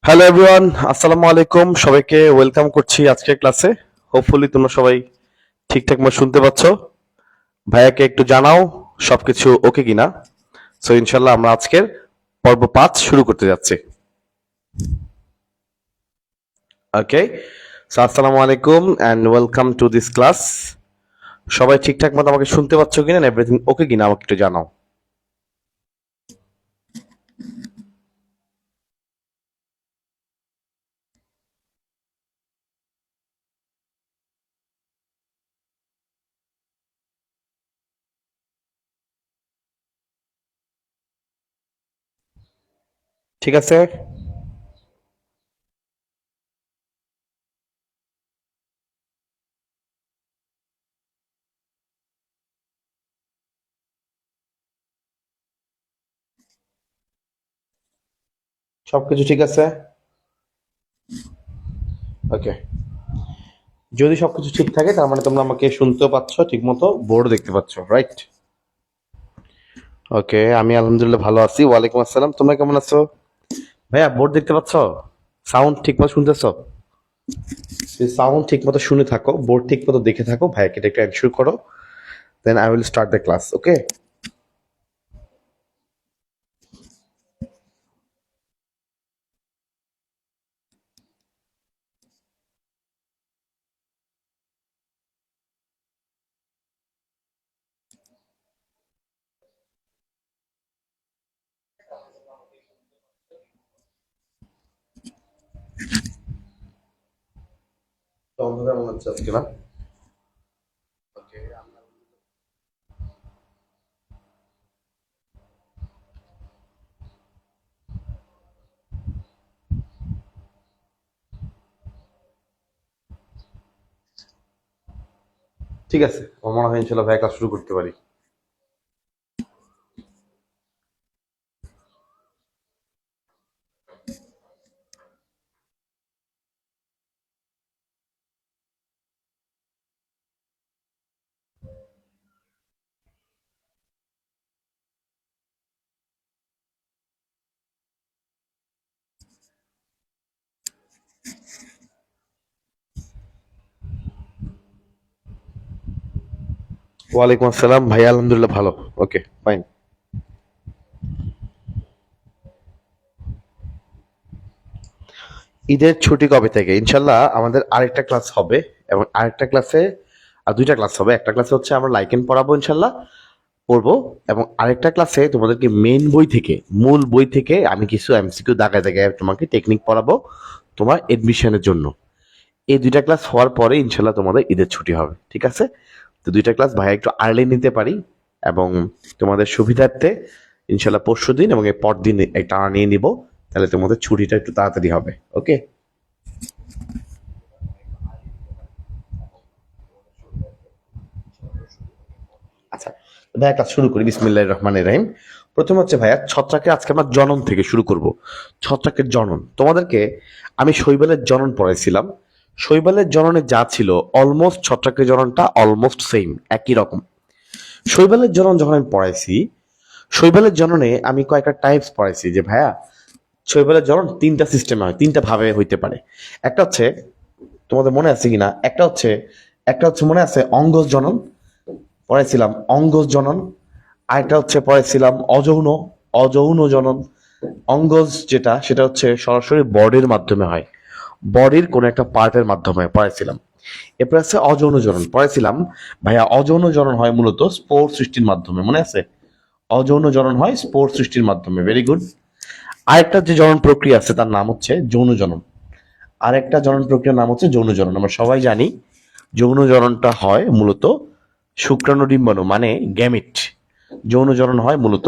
Hello everyone, আসসালামু আলাইকুম। সবাইকে ওয়েলকাম করছি আজকের ক্লাসে। হোপফুলি তোমরা সবাই ঠিকঠাক মতো শুনতে পাচ্ছ। ভাইয়াকে একটু জানাও সবকিছু ওকে কিনা। সো ইনশাল্লাহ আমরা আজকের পর্ব 5 শুরু করতে যাচ্ছি। ওকে, সো আসসালামু আলাইকুম and welcome to this class. সবাই ঠিকঠাক মতো আমাকে শুনতে পাচ্ছ কিনা, এভরিথিং ওকে কিনা আমাকে একটু জানাও। ঠিক আছে, সবকিছু ঠিক আছে। ওকে, যদি সবকিছু ঠিক থাকে তার মানে তোমরা আমাকে শুনতেও পাচ্ছ ঠিক মতো, বোর্ড দেখতে পাচ্ছ, রাইট? ওকে, আমি আলহামদুলিল্লাহ ভালো আছি। ওয়ালাইকুম আসসালাম, তোমরা কেমন আছো? ভাইয়া বোর্ড দেখতে পাচ্ছ? সাউন্ড ঠিক মতো শুনতেছো? যদি সাউন্ড ঠিক মতো শুনে থাকো, বোর্ড ঠিক মতো দেখে থাকো, ভাইয়াকে এটা একটু এনশিওর করো, then I will start the class. Okay, অন্ধকার মনে হচ্ছে আজকে না? ওকে, ঠিক আছে, আমার মনে হয় ইনশাল্লাহ ভাইয়া ক্লাস শুরু করতে পারি। ওয়ালাইকুম আসসালাম, ভাইয়া আলহামদুলিল্লাহ ভালো। ওকে, ফাইন। ঈদের ছুটি কবে থেকে? ইনশাল্লাহ আমাদের আরেকটা ক্লাস হবে, এবং আরেকটা ক্লাসে আর দুইটা ক্লাস হবে। একটা ক্লাসে হচ্ছে আমরা লাইকেন পড়াবো ইনশাল্লাহ, পড়বো, এবং আরেকটা ক্লাসে তোমাদেরকে মেন বই থেকে, মূল বই থেকে আমি কিছু এমসিকিউ দাগায় দাগায় তোমাকে টেকনিক পড়াবো তোমার এডমিশনের জন্য। এই দুইটা ক্লাস হওয়ার পরে ইনশাল্লাহ তোমাদের ঈদের ছুটি হবে, ঠিক আছে? তো দুইটা ক্লাস ভাইয়া একটু আর্লি নিতে পারি, এবং তোমাদের সুবিধার্থে ইনশাল্লাহ পরশু দিন এবং এর পর দিন একটা নিয়ে নিব, তাহলে তোমাদের ছুটিটা একটু তাড়াতাড়ি হবে। ওকে, আচ্ছা, ভাইয়া ক্লাস শুরু করি। বিসমিল্লাহির রহমানির রহিম। প্রথম হচ্ছে ভাইয়া ছত্রাকের, আজকে আমরা জনন থেকে শুরু করব। ছত্রাকের জনন তোমাদেরকে আমি শৈবালের জনন পড়াইছিলাম। শৈবালের জননে যা ছিল অলমোস্ট ছত্রাকের জননটা অলমোস্ট সেম, একই রকম। শৈবালের জনন যখন আমি পড়াইছি, শৈবালের জননে আমি কয়েকটা টাইপস পড়াইছি যে ভাইয়া শৈবালের জনন তিনটা সিস্টেমে হয়, তিনটা ভাবে হইতে পারে। একটা হচ্ছে, তোমাদের মনে আছে কিনা, একটা হচ্ছে মনে আছে অঙ্গজ জনন পড়াইছিলাম, অঙ্গজ জনন। আরেকটা হচ্ছে পড়াইছিলাম অযৌন, অযৌন জনন। অঙ্গজ যেটা, সেটা হচ্ছে সরাসরি বডির মাধ্যমে হয়, বডির কোনো একটা পার্টের মাধ্যমে পড়াইছিলাম। এরপর আছে অযৌন জনন পড়াইছিলাম। ভাইয়া অযৌন জনন হয় মূলত স্পোর সৃষ্টির মাধ্যমে, মনে আছে? অযৌন জনন হয় স্পোর সৃষ্টির মাধ্যমে, ভেরি গুড। আরেকটা যে জনন প্রক্রিয়া আছে তার নাম হচ্ছে যৌন জনন। আরেকটা জনন প্রক্রিয়ার নাম হচ্ছে যৌন জনন। আমরা সবাই জানি যৌন জননটা হয় মূলত শুক্রাণু ডিম্বাণু মানে গ্যামিট। যৌন জনন হয় মূলত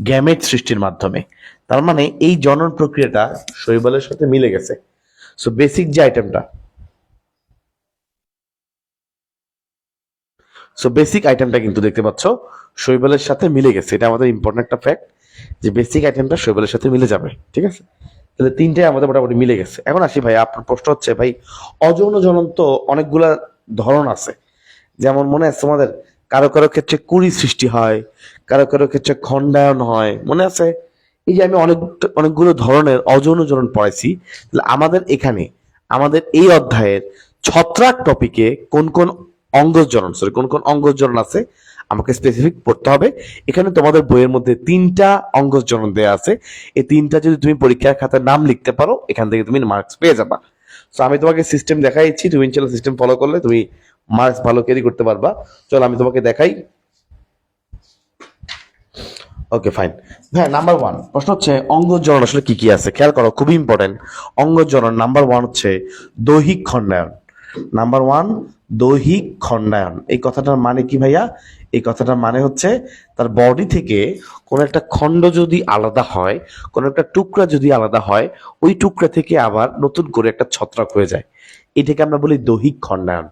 গ্যামেট সৃষ্টির মাধ্যমে। তার মানে এই জনন প্রক্রিয়াটা শৈবালের সাথে মিলে গেছে। সো বেসিক যে আইটেমটা, কিন্তু দেখতে পাচ্ছ শৈবালের সাথে মিলে গেছে। এটা আমাদের ইম্পর্টেন্ট একটা ফ্যাক্ট, যে বেসিক আইটেমটা শৈবালের সাথে মিলে যাবে, ঠিক আছে? তাহলে তিনটে আমাদের মোটামুটি মিলে গেছে। এখন আসি ভাই, আপনার প্রশ্ন হচ্ছে ভাই অযৌন জনন তো অনেকগুলা ধরন আছে। যেমন মনে আছে তোমাদের, কারো কারো ক্ষেত্রে কুড়ি সৃষ্টি হয়, কারো কারো ক্ষেত্রে খণ্ডায়ন হয়, মনে আছে? এই যে আমি অনেকগুলো ধরনের অযৌন জনন পড়াইছি, তাহলে আমাদের এখানে আমাদের এই অধ্যায়ের ছত্রাক টপিকে কোন কোন কোন কোন অঙ্গজ জনন আছে আমাকে স্পেসিফিক পড়তে হবে। এখানে তোমাদের বইয়ের মধ্যে 3টা অঙ্গজ জনন দেওয়া আছে, এই 3টা যদি তুমি পরীক্ষার খাতায় নাম লিখতে পারো এখান থেকে তুমি মার্কস পেয়ে যাবা। তো আমি তোমাকে সিস্টেম দেখাইছি, তুমি ইনশাআল্লাহ সিস্টেম ফলো করলে তুমি মার্কস ভালো ক্যারি করতে পারবা। চলো আমি তোমাকে দেখাই। Okay fine. হ্যাঁ, নাম্বার 1 প্রশ্ন হচ্ছে অঙ্গজ জনন আসলে কি কি আছে, খেয়াল করো খুবই ইম্পর্টেন্ট। অঙ্গজ জনন নাম্বার 1 হচ্ছে দৈহিক খণ্ডায়ন। নাম্বার 1 দৈহিক খণ্ডায়ন, এই কথাটার মানে কি ভাইয়া? এই কথাটার মানে হচ্ছে তার বডি থেকে কোনো একটা খণ্ড যদি আলাদা হয়, কোনো একটা টুকরা যদি আলাদা হয়, ওই টুকরা থেকে আবার নতুন করে একটা ছত্রাক হয়ে যায়, এটাকে আমরা বলি দৈহিক খণ্ডায়ন।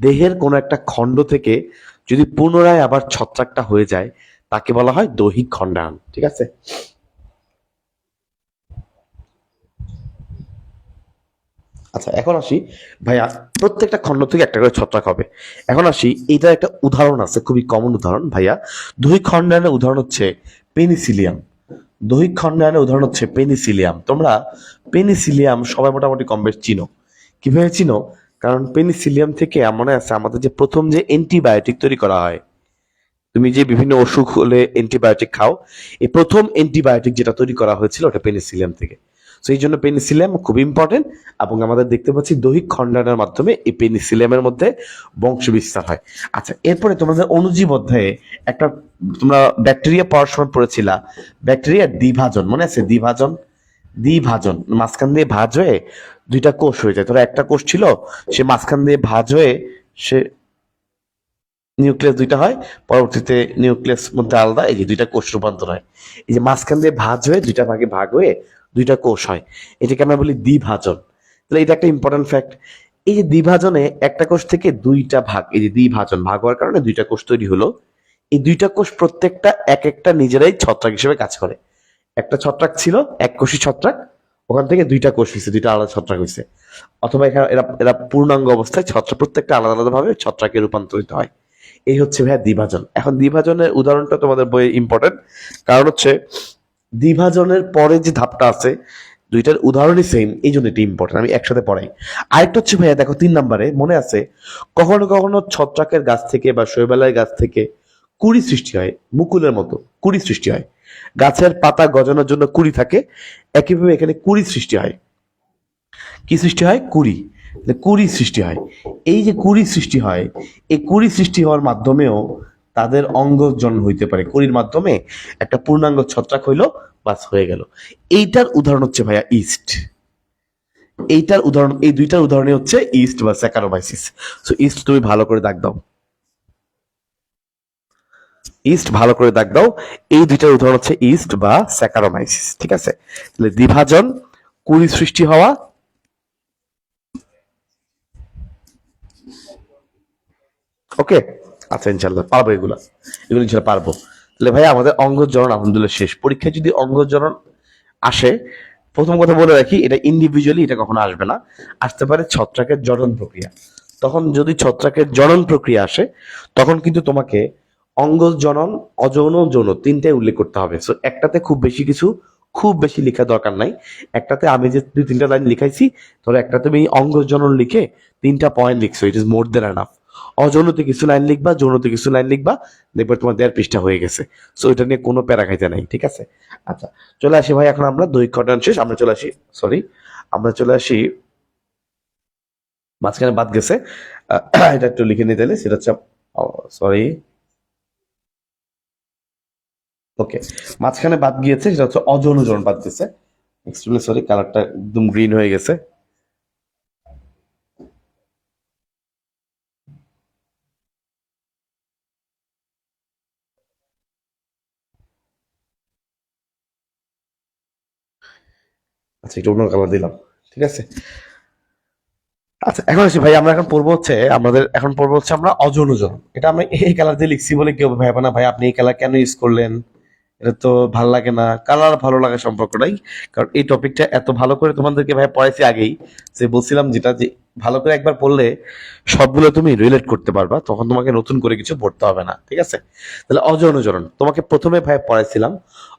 দেহের কোনো একটা খণ্ড থেকে যদি পুনরায় আবার ছত্রাকটা হয়ে যায় তাকে বলা হয় দৈহিক খণ্ডায়ন। ঠিক আছে, আচ্ছা এখন আসি ভাইয়া, প্রত্যেকটা খণ্ড থেকে একটা করে ছত্রাক হবে। এখন আসি, এটার একটা উদাহরণ আছে, খুবই কমন উদাহরণ ভাইয়া। দৈহিক খণ্ডায়নের উদাহরণ হচ্ছে পেনিসিলিয়াম। দৈহিক খণ্ডায়নের উদাহরণ হচ্ছে পেনিসিলিয়াম। তোমরা পেনিসিলিয়াম সবাই মোটামুটি কম বেশ চিনো। কিভাবে চিনো? কারণ পেনিসিলিয়াম থেকে মনে আছে আমাদের যে প্রথম যে অ্যান্টিবায়োটিক তৈরি করা হয়, তুমি যে বিভিন্ন অসুখ হলে অ্যান্টিবায়োটিক খাও, এই প্রথম অ্যান্টিবায়োটিক যেটা তৈরি করা হয়েছিল ওটা পেনিসিলিয়াম থেকে। তো এই জন্য পেনিসিলিয়াম খুব ইম্পর্টেন্ট, এবং আমাদের দেখতে পাচ্ছি দৈহিক খণ্ডায়নের মাধ্যমে এই পেনিসিলিয়ামের মধ্যে বংশ বিস্তার হয়। আচ্ছা, এরপরে তোমাদের অণুজীব অধ্যায়ে একটা তোমরা ব্যাকটেরিয়া পড়ার সময় পড়েছিলা, ব্যাকটেরিয়ার দ্বিভাজন মনে আছে? দ্বিভাজন মাঝখান দিয়ে ভাঁজ হয়ে 2টা কোষ হয়ে যায়। ধরো একটা কোষ ছিল, সে মাঝখান দিয়ে ভাঁজ হয়ে সে নিউক্লিয়াস 2টা হয়, পরবর্তীতে নিউক্লিয়াস মধ্যে আলাদা, এই যে 2টা কোষ রূপান্তর হয়। এই যে মাঝখান দিয়ে ভাঁজ হয়ে 2টা ভাগে ভাগ হয়ে 2টা কোষ হয়, এটাকে আমরা বলি দ্বিভাজন। তাহলে এটা একটা ইম্পর্টেন্ট ফ্যাক্ট। এই যে দ্বিভাজনে একটা কোষ থেকে 2টা ভাগ, এই যে দ্বিভাজন ভাগ হওয়ার কারণে 2টা কোষ তৈরি হলো। এই 2টা কোষ প্রত্যেকটা এক একটা নিজেরাই ছত্রাক হিসেবে কাজ করে। একটা ছত্রাক ছিল, এক কোষী ছত্রাক, ওখান থেকে 2টা কোষ হয়েছে, 2টা আলাদা ছত্রাক হয়েছে। অথবা এখানে এরা এরা পূর্ণাঙ্গ অবস্থায় ছত্রাক প্রত্যেকটা আলাদা আলাদা ভাবে ছত্রাকে রূপান্তরিত হয়। এই হচ্ছে ভাইয়া দ্বিভাজন। এখন দ্বিভাজনের উদাহরণটা তোমাদের বইয়ে ইম্পর্টেন্ট, কারণ হচ্ছে দ্বিভাজনের পরে যে ধাপটা আছে, দুইটার উদাহরণই সেম, এই জন্য এটা ইম্পর্টেন্ট, আমি একসাথে পড়াই। আরেকটা হচ্ছে ভাইয়া দেখো 3 নম্বরে মনে আছে, কখনো কখনো ছত্রাকের গাছ থেকে বা শৈবালের গাছ থেকে কুড়ি সৃষ্টি হয়, মুকুলের মতো কুড়ি সৃষ্টি হয়। গাছের পাতা গজানোর জন্য কুড়ি থাকে, একইভাবে এখানে কুড়ি সৃষ্টি হয়। কি সৃষ্টি হয়? কুড়ি। কুড়ি সৃষ্টি হয়। এই যে কুড়ি সৃষ্টি হয়, এই কুড়ি সৃষ্টি হওয়ার মাধ্যমেও তাদের অঙ্গ জন্ম হইতে পারে। কুড়ির মাধ্যমে একটা পূর্ণাঙ্গ ছত্রাক হইলো, বাস হয়ে গেল। এইটার উদাহরণ হচ্ছে ভাইয়া ইস্ট। এইটার উদাহরণ, এই 2টার উদাহরণই হচ্ছে ইস্ট বা স্যাকারোমাইসিস। সো ইস্ট তুমি ভালো করে দাগ দাও, ইস্ট ভালো করে দাগ দাও। এই 2টার উদাহরণ হচ্ছে ইস্ট বা স্যাকারোমাইসিস। ঠিক আছে, তাহলে দ্বিভাজন, কুড়ি সৃষ্টি হওয়া, ওকে। আচ্ছা ইনশাল্লাহ পারবো, এগুলো ইনশাল্লাহ পারবো। তাহলে ভাই আমাদের অঙ্গজনন আলহামদুলিল্লাহ শেষ। পরীক্ষায় যদি অঙ্গজনন আসে, প্রথম কথা বলে রাখি, এটা ইন্ডিভিজুয়ালি এটা কখনো আসবে না, আসতে পারে ছত্রাকের জনন প্রক্রিয়া। তখন যদি ছত্রাকের জনন প্রক্রিয়া আসে, তখন কিন্তু তোমাকে অঙ্গজ জনন, অযৌন, যৌন 3টাই উল্লেখ করতে হবে। সো একটাতে খুব বেশি লেখা দরকার নাই। একটাতে আমি যে 2-3টা লাইন লিখাইছি, ধরো একটা তুমি অঙ্গজ জনন লিখে 3টা পয়েন্ট লিখছো, it is more than enough. অযৌনতে কিছু লাইন লিখবা, যৌনতে কিছু লাইন লিখবা, দেখবে তোমার 1.5 পৃষ্ঠা হয়ে গেছে। সো এটা নিয়ে কোনো প্যারা খাইতে নাই, ঠিক আছে? আচ্ছা, চলে আসি ভাই, এখন আমরা দৈহিক খণ্ডন শেষ, আমরা চলে আসি, আমরা চলে আসি, মাঝখানে বাদ গেছে, এটা একটু লিখে নিতে হলে সেটা হচ্ছে, সরি, ওকে, মাঝখানে বাদ গিয়েছে, সেটা হচ্ছে অযৌন জনন বাদ গেছে। এক্সট্রিমলি সরি, কালারটা একদম গ্রিন হয়ে গেছে। আচ্ছা, একটু অন্য কালার দিলাম, ঠিক আছে। আচ্ছা এখন আসি ভাই, আমরা এখন পড়বো হচ্ছে আমরা অযৌন জনন। এটা আমরা এই কালার দিয়ে লিখছি বলে কেউ ভাইবা না ভাই আপনি এই কালার কেন ইউজ করলেন, এটা তো ভালো লাগে না। কালার ভালো লাগা সম্পর্ক নাই, কারণ এই টপিকটা এত ভালো করে তোমাদেরকে ভাই পড়াইছি আগেই, যে বলছিলাম যেটা, যে ভালো করে একবার পড়লে সবগুলো তুমি রিলেট করতে পারবা, তখন তোমাকে নতুন করে কিছু পড়তে হবে না, ঠিক আছে? তাহলে অযৌন জনন তোমাকে প্রথমে ভাই পড়াইছিলাম,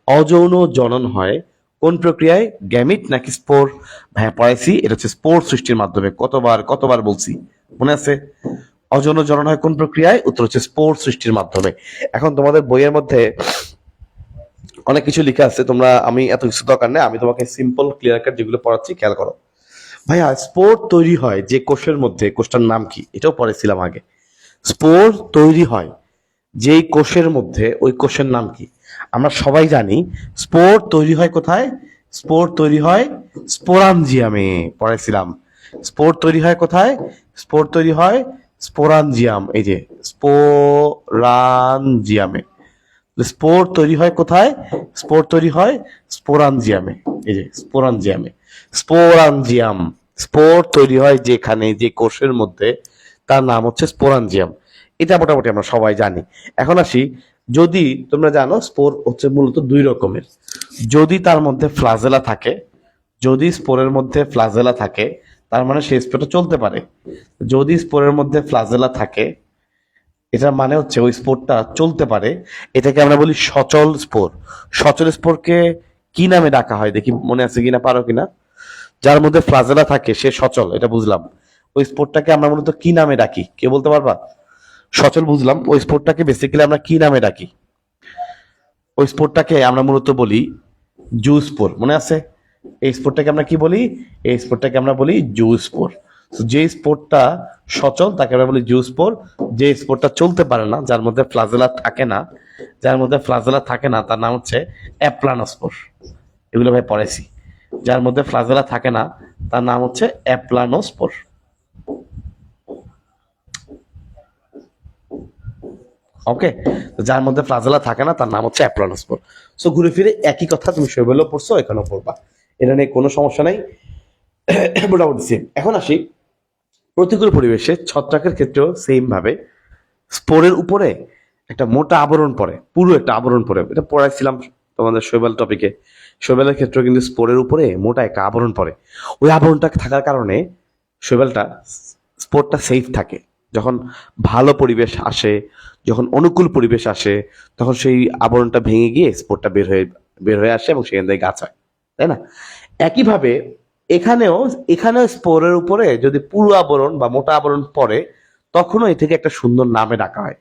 অযৌন জনন হয় কোন প্রক্রিয়ায়, গ্যামিট নাকি স্পোর? ভাইয়া পড়াইছি, এটা হচ্ছে স্পোর সৃষ্টির মাধ্যমে। কতবার কতবার বলছি, মনে আছে? অযৌন জনন হয় কোন প্রক্রিয়ায়, উত্তর হচ্ছে স্পোর সৃষ্টির মাধ্যমে। এখন তোমাদের বইয়ের মধ্যে অনেক কিছু লেখা আছে, তোমরা, আমি এত কিছু দরকার নেই, আমি তোমাকে সিম্পল ক্লিয়ার কাট যেগুলো পড়াচ্ছি খেয়াল করো। ভাইয়া স্পোর তৈরি হয় যে কোষের মধ্যে, কোষটার নাম কি? এটাও পড়েছিলাম আগে। স্পোর তৈরি হয় যেই কোষের মধ্যে, ওই কোষের নাম কি? আমরা সবাই জানি স্পোর তৈরি হয় কোথায়? স্পোর তৈরি হয় স্পোরাঞ্জিয়ামে, পড়েছিলাম। স্পোর তৈরি হয় কোথায়? স্পোর তৈরি হয় স্পোরাঞ্জিয়াম, এই যে স্পোরাঞ্জিয়ামে। স্পোর তৈরি হয় কোথায়? স্পোর তৈরি হয় স্পোরাঞ্জিয়ামে, এই যে স্পোরাঞ্জিয়ামে। স্পোরাঞ্জিয়াম, স্পোর তৈরি হয় যেখানে, যে কোষের মধ্যে, তার নাম হচ্ছে স্পোরাঞ্জিয়াম। এটা মোটামুটি আমরা সবাই জানি। এখন আসি, যদি তোমরা জানো স্পোর হচ্ছে মূলত দুই রকমের। যদি তার মধ্যে ফ্লাজেলা থাকে, যদি স্পোরের মধ্যে ফ্লাজেলা থাকে, তার মানে সেই স্পোরটা চলতে পারে। যদি স্পোরের মধ্যে ফ্লাজেলা থাকে, এটার মানে হচ্ছে ওই স্পোরটা চলতে পারে। এটাকে আমরা বলি সচল স্পোর। সচল স্পোরকে কি নামে ডাকা হয় দেখি, মনে আছে কিনা, পারো কিনা? যার মধ্যে ফ্লাজেলা থাকে সে সচল, এটা বুঝলাম। ওই স্পোরটাকে আমরা মূলত কি নামে ডাকি, কে বলতে পারবা? সচল বুঝলাম, ওই স্পোরটাকে বেসিক্যালি আমরা কি নামে ডাকি? ওই স্পোরটাকে আমরা মূলত বলি জু স্পোর, মনে আছে? এই স্পোরটাকে আমরা কি বলি? এই স্পোরটাকে আমরা বলি জু স্পোর। যে স্পোরটা সচল তাকে আমরা বলি জু স্পোর। যে স্পোরটা চলতে পারে না, যার মধ্যে ফ্লাজেলা থাকে না, যার মধ্যে ফ্লাজেলা থাকে না, তার নাম হচ্ছে অ্যাপ্লানোস্পোর। এগুলো ভাই পড়েছি। যার মধ্যে ফ্লাজেলা থাকে না, তার নাম হচ্ছে অ্যাপ্লানোস্পোর। ওকে, যার মধ্যে ফ্লাজেলা থাকে না তার নাম হচ্ছে অ্যাপ্লানোস্পোর। সো ঘুরে ফিরে একই কথা, তুমি শৈবালেও পড়ছো, এখানেও পড়বা, এটা নিয়ে কোনো সমস্যা নাই, মোটামুটি সেম। এখন আসি, প্রতিকূল পরিবেশে ছত্রাকের ক্ষেত্রেও সেম ভাবে স্পোরের উপরে একটা মোটা আবরণ পড়ে, পুরো একটা আবরণ পড়ে। এটা পড়াইছিলাম তোমাদের শৈবাল টপিকে। শৈবালের ক্ষেত্রে কিন্তু স্পোরের উপরে মোটা একটা আবরণ পড়ে। ওই আবরণটা থাকার কারণে শৈবালটা, স্পোরটা সেফ থাকে। যখন ভালো পরিবেশ আসে, যখন অনুকূল পরিবেশ আসে, তখন সেই আবরণটা ভেঙে গিয়ে স্পোরটা বের হয়ে আসে এবং সেখান থেকে গাছ হয়, তাই না? একইভাবে এখানেও এখানেও স্পোরের উপরে যদি পুরু আবরণ বা মোটা আবরণ পড়ে, তখনও এ থেকে একটা সুন্দর নামে ডাকা হয়।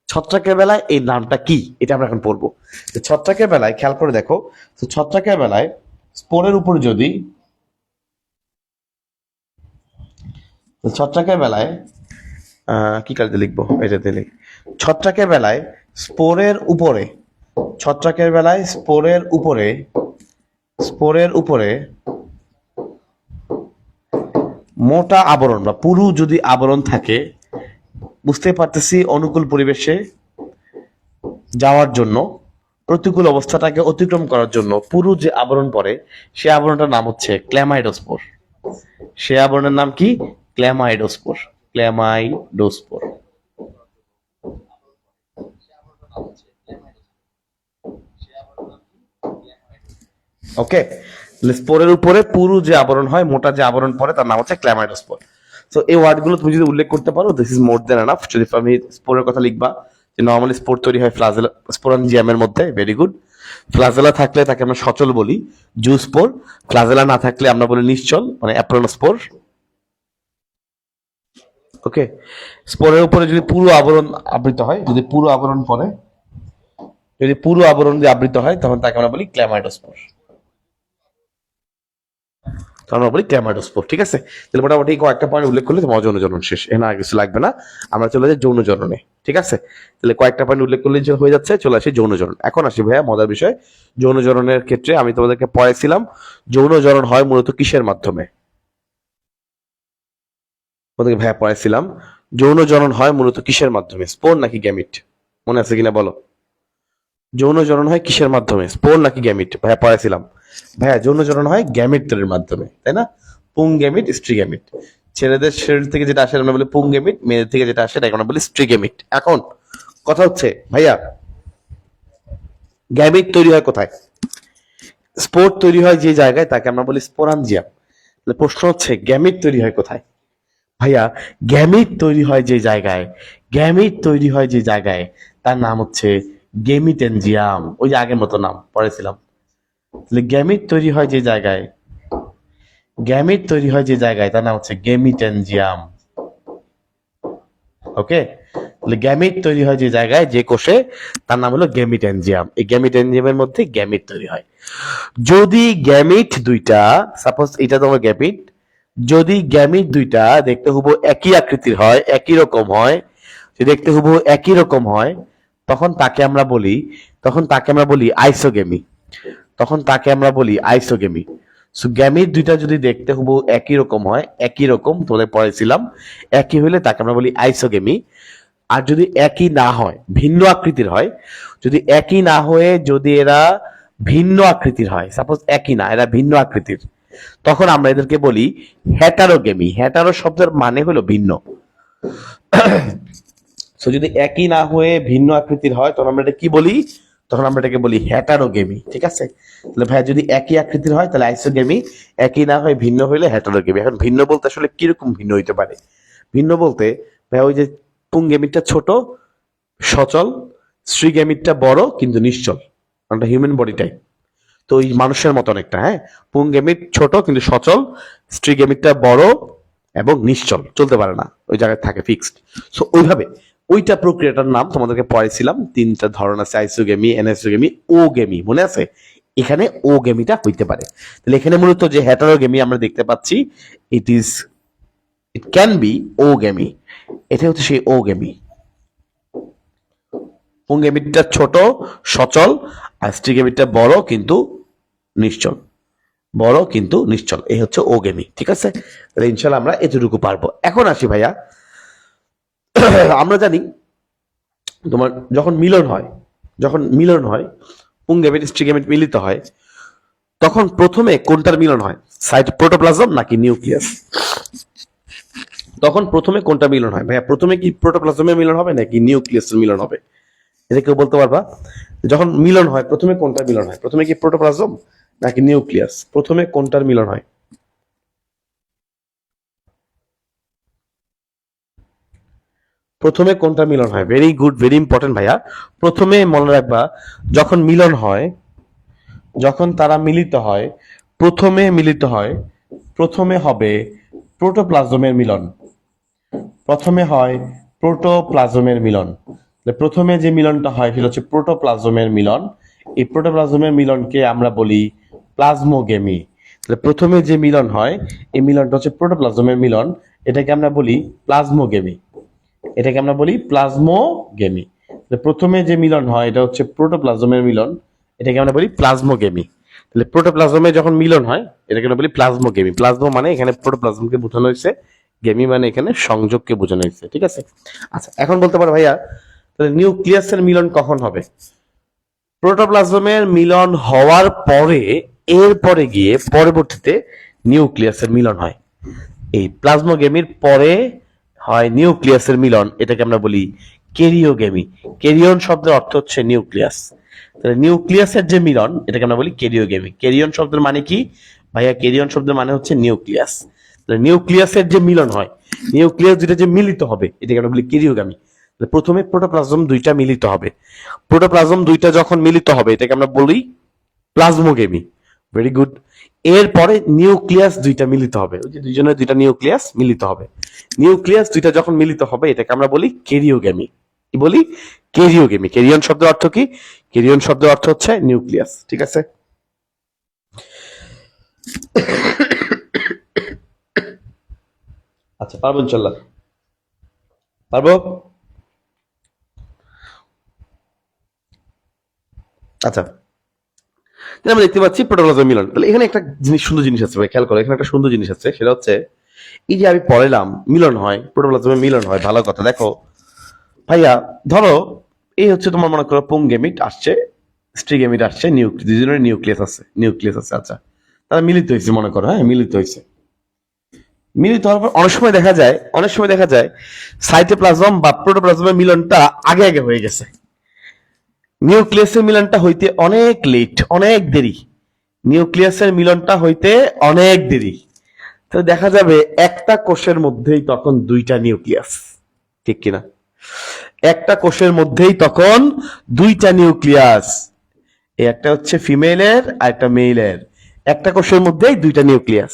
ছত্রাকের বেলায় এই নামটা কি, এটা আমরা এখন পড়বো। তো ছত্রাকের বেলায় খেয়াল করে দেখো, তো ছত্রাকের বেলায় স্পোরের উপর যদি, ছত্রাকের বেলায় কি কাজে লিখবো, এটাতে লিখ। ছত্রাকের বেলায় স্পোরের উপরে, ছত্রাকের বেলায় স্পোরের উপরে মোটা আবরণ বা পুরু যদি আবরণ থাকে, বুঝতে পারতেছি অনুকূল পরিবেশে যাওয়ার জন্য, প্রতিকূল অবস্থাটাকে অতিক্রম করার জন্য পুরু যে আবরণ পড়ে, সে আবরণটার নাম হচ্ছে ক্ল্যামাইডোস্পোর। সে আবরণের নাম কি? ক্ল্যামাইডোস্পোর। ক্ল্যামাইডোস্পোর। ওকে, স্পোরের উপরে পুরু যে আবরণ হয়, মোটা যে আবরণ পড়ে, তার নাম হচ্ছে ক্ল্যামাইডোস্পোর। তো এই ওয়ার্ডগুলো তুমি যদি উল্লেখ করতে পারো, this is more than enough. যদি আমি স্পোরের কথা লিখবা, যে নর্মালি স্পোর তৈরি হয় ফ্লাজেলা, স্পোরাঞ্জিয়ামের মধ্যে, ভেরি গুড। ফ্লাজেলা থাকলে তাকে আমরা সচল বলি, জু স্পোর। ফ্লাজেলা না থাকলে আমরা বলি নিশ্চল, মানে অ্যাপ্লানোস্পোর। ওকে, স্পোরের উপরে যদি পুরো আবরণ আবৃত হয়, যদি পুরো আবরণ পড়ে, যদি পুরো আবরণ দিয়ে আবৃত হয়, তখন তাকে আমরা বলি ক্ল্যামাইডোস্পোর। আমরা বলি ক্ল্যামাইডোস্পোর, ঠিক আছে? তাহলে মোটামুটি কয়েকটা পয়েন্ট উল্লেখ করলে তোমার যৌন জনন শেষ, এখানে আর কিছু লাগবে না। আমরা চলে যাই যৌন জননে, ঠিক আছে? তাহলে কয়েকটা পয়েন্ট উল্লেখ করলে যে হয়ে যাচ্ছে, চলে আসি যৌন জনন। এখন আসি ভাইয়া মজার বিষয়, যৌন জননের ক্ষেত্রে আমি তোমাদেরকে পড়াইছিলাম যৌন জনন হয় মূলত কিসের মাধ্যমে? তোমাদেরকে ভাইয়া পড়াইছিলাম যৌন জনন হয় মূলত কিসের মাধ্যমে, স্পোর নাকি গ্যামিট? মনে আছে কিনা বলো? যৌন জনন হয় কিসের মাধ্যমে, স্পোর নাকি গ্যামিট? ভাইয়া পড়াইছিলাম। ভাইয়া যৌন জনন হয় গ্যামিট তৈরির মাধ্যমে, তাই না? পুং গ্যামিট, স্ত্রী গ্যামিট। ছেলেদের শরীর থেকে যেটা আসে আমরা বলি পুং গ্যামিট, মেয়েদের থেকে যেটা আসে তাকে আমরা বলি স্ত্রী গ্যামিট। এখন কথা হচ্ছে ভাইয়া, গ্যামিট তৈরি হয় কোথায়? স্পোর তৈরি হয় যে জায়গায়, তাকে আমরা বলি স্পোরাঞ্জিয়াম। তাহলে প্রশ্ন হচ্ছে গ্যামিট তৈরি হয় কোথায়? ভাইয়া গ্যামিট তৈরি হয় যে জায়গায়, গ্যামিট তৈরি হয় যে জায়গায়, তার নাম হচ্ছে গেমিটেনজিয়াম, ওই যে আগের মতো নাম পড়েছিলাম। তাহলে গ্যামিট তৈরি হয় যে জায়গায়, গ্যামিট তৈরি হয় যে জায়গায় তার নাম হচ্ছে গেমিটেনজিয়াম। ওকে, তাহলে গ্যামিট তৈরি হয় যে জায়গায়, যে কোষে, তার নাম হলো গেমিটেনজিয়াম। এই গেমিটেনজিয়ামের মধ্যে গ্যামিট তৈরি হয়। যদি গ্যামিট দুইটা, সাপোজ এটা তোমার গ্যামিট, যদি গ্যামিট দুইটা দেখতে হুবহু একই আকৃতির হয়, একই রকম হয়, যদি দেখতে হুবহু একই রকম হয়, তখন তাকে আমরা বলি, আইসোগেমি। তখন তাকে আমরা বলি আইসোগেমি। সো গ্যামিট দুইটা যদি দেখতে হুবহু একই রকম হয়, একই রকম তোমাদের পড়েছিলাম, একই হলে তাকে আমরা বলি আইসোগেমি। আর যদি একই না হয়, ভিন্ন আকৃতির হয়, যদি একই না হয়ে যদি এরা ভিন্ন আকৃতির হয়, সাপোজ একই না, এরা ভিন্ন আকৃতির, তখন আমরা এদেরকে বলি হেটারোগেমি। হেটারো শব্দের মানে হলো ভিন্ন। সো যদি একই না হয়ে ভিন্ন আকৃতির হয়, তখন আমরা এটা কি বলি? তখন আমরা এটাকে বলি হেটারোগেমি। ঠিক আছে? তাহলে ভাই যদি একই আকৃতির হয় তাহলে আইসোগেমি, একই না হয় ভিন্ন হইলে হেটারোগেমি। এখন ভিন্ন বলতে আসলে কিরকম ভিন্ন হইতে পারে? ভিন্ন বলতে ভাই ওই যে পুংগেমিটটা ছোট সচল, স্ত্রীগেমিটটা বড় কিন্তু নিশ্চল, একটা হিউম্যান বডি টাইপ। তো ওই মানুষের মতো অনেকটা, হ্যাঁ, পুংগেমিট ছোট কিন্তু সচল, স্ত্রীগেমিটটা বড় এবং নিশ্চল, চলতে পারে না, ওই জায়গায় থাকে ফিক্সড। সো ওইভাবে ওইটা প্রক্রিয়াটার নাম তোমাদেরকে পড়াইছিলাম। তিনটা ধরন আছে, আইসোগেমি, এনএসোগেমি, ও গেমি, মনে আছে? এখানে ও গেমিটা হইতে পারে। তাহলে এখানে মূলত যে হেটারোগেমি আমরা দেখতে পাচ্ছি, ইট ক্যান বি ও গেমি। এটা হচ্ছে সেই ও গেমি। পুংগেমিটটা ছোট সচল, আর স্ত্রীগেমিটটা বড় কিন্তু নিশ্চল, বড় কিন্তু নিশ্চল, এই হচ্ছে ও গেমি। ঠিক আছে? তাহলে ইনশাল্লাহ আমরা এতটুকু পারবো। এখন আসি ভাইয়া, আমরা জানি তোমার যখন মিলন হয়, পুংগেমিট স্ত্রীগেমিট মিলিত হয়, তখন প্রথমে কোনটার মিলন হয়? প্রোটোপ্লাজম নাকি নিউক্লিয়াস? তখন প্রথমে কোনটা মিলন হয় ভাইয়া? প্রথমে কি প্রোটোপ্লাজমের মিলন হবে নাকি নিউক্লিয়াসের মিলন হবে? এটা কেউ বলতে পারবা? যখন মিলন হয় প্রথমে কোনটার মিলন হয়? প্রথমে কি প্রোটোপ্লাজম নাকি নিউক্লিয়াস? প্রথমে কোনটার মিলন হয়? প্রথমে কোনটা মিলন হয়? ভেরি গুড, ভেরি ইম্পর্টেন্ট ভাইয়া। প্রথমে মনে রাখবা, যখন মিলন হয়, যখন তারা মিলিত হয়, প্রথমে হবে প্রোটোপ্লাজমের মিলন। প্রথমে হয় প্রোটোপ্লাজমের মিলন। প্রথমে যে মিলনটা হয় সেটা হচ্ছে প্রোটোপ্লাজমের মিলন। এই প্রোটোপ্লাজমের মিলনকে আমরা বলি প্লাজমোগেমি। প্রথমে যে মিলন হয় এই মিলনটা হচ্ছে প্রোটোপ্লাজমের মিলন, এটাকে আমরা বলি প্লাজমোগেমি। প্রথমে যে মিলন হয় এটা হচ্ছে প্রোটোপ্লাজমের মিলন, এটাকে আমরা বলি প্লাজমোগেমি। তাহলে প্রোটোপ্লাজমে যখন মিলন হয় এটাকে আমরা বলি প্লাজমোগেমি। প্লাজমো মানে এখানে প্রোটোপ্লাজমকে বোঝানো হয়েছে, গেমি মানে এখানে সংযোগকে বোঝানো হয়েছে। ঠিক আছে? আচ্ছা, এখন বলতে পারো ভাইয়া তাহলে নিউক্লিয়াসের মিলন কখন হবে? প্রোটোপ্লাজমের মিলন হওয়ার পরে, এরপরে গিয়ে পরবর্তীতে নিউক্লিয়াসের মিলন হয়। এই প্লাজমোগেমির পরে হয় নিউক্লিয়াসের মিলন, এটাকে আমরা বলি কেরিওগেমি। কেরিয়ন শব্দের অর্থ হচ্ছে নিউক্লিয়াস। তাহলে নিউক্লিয়াসের যে মিলন এটাকে আমরা বলি কেরিওগেমি। কেরিয়ন শব্দের মানে কি ভাইয়া? কেরিয়ন শব্দের মানে হচ্ছে নিউক্লিয়াস। তাহলে নিউক্লিয়াসের যে মিলন হয়, নিউক্লিয়াস দুইটা যে মিলিত হবে, এটাকে আমরা বলি কেরিওগামি। প্রথমে প্রোটোপ্লাজম দুইটা মিলিত হবে, প্রোটোপ্লাজম দুইটা যখন মিলিত হবে এটাকে আমরা বলি প্লাজমোগেমি। Very good. এরপরে নিউক্লিয়াস দুইটা মিলিত হবে, ওই যে দুইজনের দুইটা নিউক্লিয়াস মিলিত হবে, নিউক্লিয়াস দুইটা যখন মিলিত হবে এটাকে আমরা বলি কেরিওগেমি। কি বলি? কেরিওগেমি। কেরিয়ন শব্দের অর্থ কি? কেরিয়ন শব্দের অর্থ হচ্ছে নিউক্লিয়াস। ঠিক আছে? আচ্ছা, পারবো ইনশাল্লাহ, পারবো। আচ্ছা, তাহলে আমরা দেখতে পাচ্ছি প্রোটোপ্লাজম মিলন। তাহলে এখানে একটা জিনিস, সুন্দর জিনিস আছে ভাই, খেয়াল করো, এখানে একটা সুন্দর জিনিস আছে, সেটা হচ্ছে এই যে আমি পড়ালাম মিলন হয়, প্রোটোপ্লাজমে মিলন হয়, ভালো কথা। দেখো ভাইয়া, ধরো এই হচ্ছে তোমার মনে করো পুংগেমিট আসছে, স্ত্রীগেমিট আসছে, দুজনের নিউক্লিয়াস আছে। আচ্ছা, তারা মিলিত হয়েছে মনে করো, হ্যাঁ, মিলিত হয়েছে। মিলিত হওয়ার পর অনেক সময় দেখা যায় সাইটোপ্লাজম বা প্রোটোপ্লাজমের মিলনটা আগে আগে হয়ে গেছে, নিউক্লিয়াসের মিলনটা হইতে অনেক লেট, অনেক দেরি। নিউক্লিয়াসের মিলনটা হইতে অনেক দেরি। তো দেখা যাবে একটা কোষের মধ্যেই তখন দুইটা নিউক্লিয়াস, ঠিক কিনা? একটা কোষের মধ্যেই তখন দুইটা নিউক্লিয়াস, একটা হচ্ছে ফিমেলের আর একটা মেইলের, একটা কোষের মধ্যেই দুইটা নিউক্লিয়াস।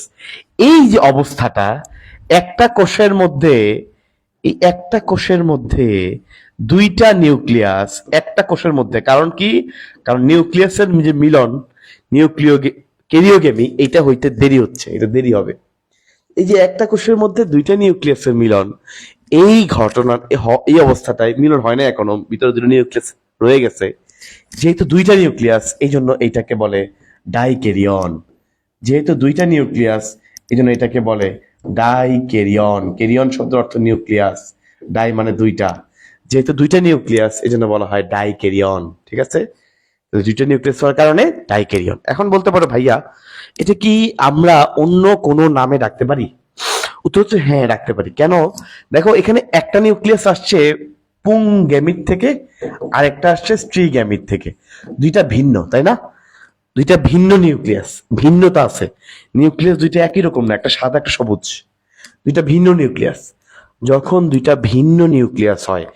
এই যে অবস্থাটা, একটা কোষের মধ্যে, এই একটা কোষের মধ্যে দুইটা নিউক্লিয়াস, একটা কোষের মধ্যে, কারণ কি, কারণ নিউক্লিয়াসের যে মিলন, নিউক্লিয় কেরিওগেমি, এটা হইতে দেরি হচ্ছে, এটা দেরি হবে। এই যে একটা কোষের মধ্যে দুইটা নিউক্লিয়াসের মিলন, এই ঘটনার এই অবস্থাটায় মিলন হয় না এখনো, ভিতরে দুটো নিউক্লিয়াস রয়ে গেছে। যেহেতু দুইটা নিউক্লিয়াস, এই জন্য এইটাকে বলে ডাইকেরিয়ন। যেহেতু দুইটা নিউক্লিয়াস, এই জন্য এটাকে বলে ডাইকেরিয়ন। কেরিয়ন শব্দের অর্থ নিউক্লিয়াস, ডাই মানে দুইটা। যেহেতু দুইটা নিউক্লিয়াস, এই জন্য বলা হয় ডাইকেরিয়ন। ঠিক আছে, তো দুইটা নিউক্লিয়াস হওয়ার কারণে ডাইকেরিয়ন। এখন বলতে পারো ভাইয়া, এটা কি আমরা অন্য কোনো নামে ডাকতে পারি? উত্তর হচ্ছে হ্যাঁ, ডাকতে পারি। কেন? দেখো, এখানে একটা নিউক্লিয়াস আসছে পুং গ্যামিট থেকে, আর একটা আসছে স্ত্রী গ্যামিট থেকে। দুইটা ভিন্ন, তাই না? দুইটা ভিন্ন নিউক্লিয়াস, ভিন্নতা আছে। নিউক্লিয়াস দুইটা একই রকম না, একটা সাদা একটা সবুজ, দুইটা ভিন্ন নিউক্লিয়াস। যখন দুইটা ভিন্ন নিউক্লিয়াস হয়,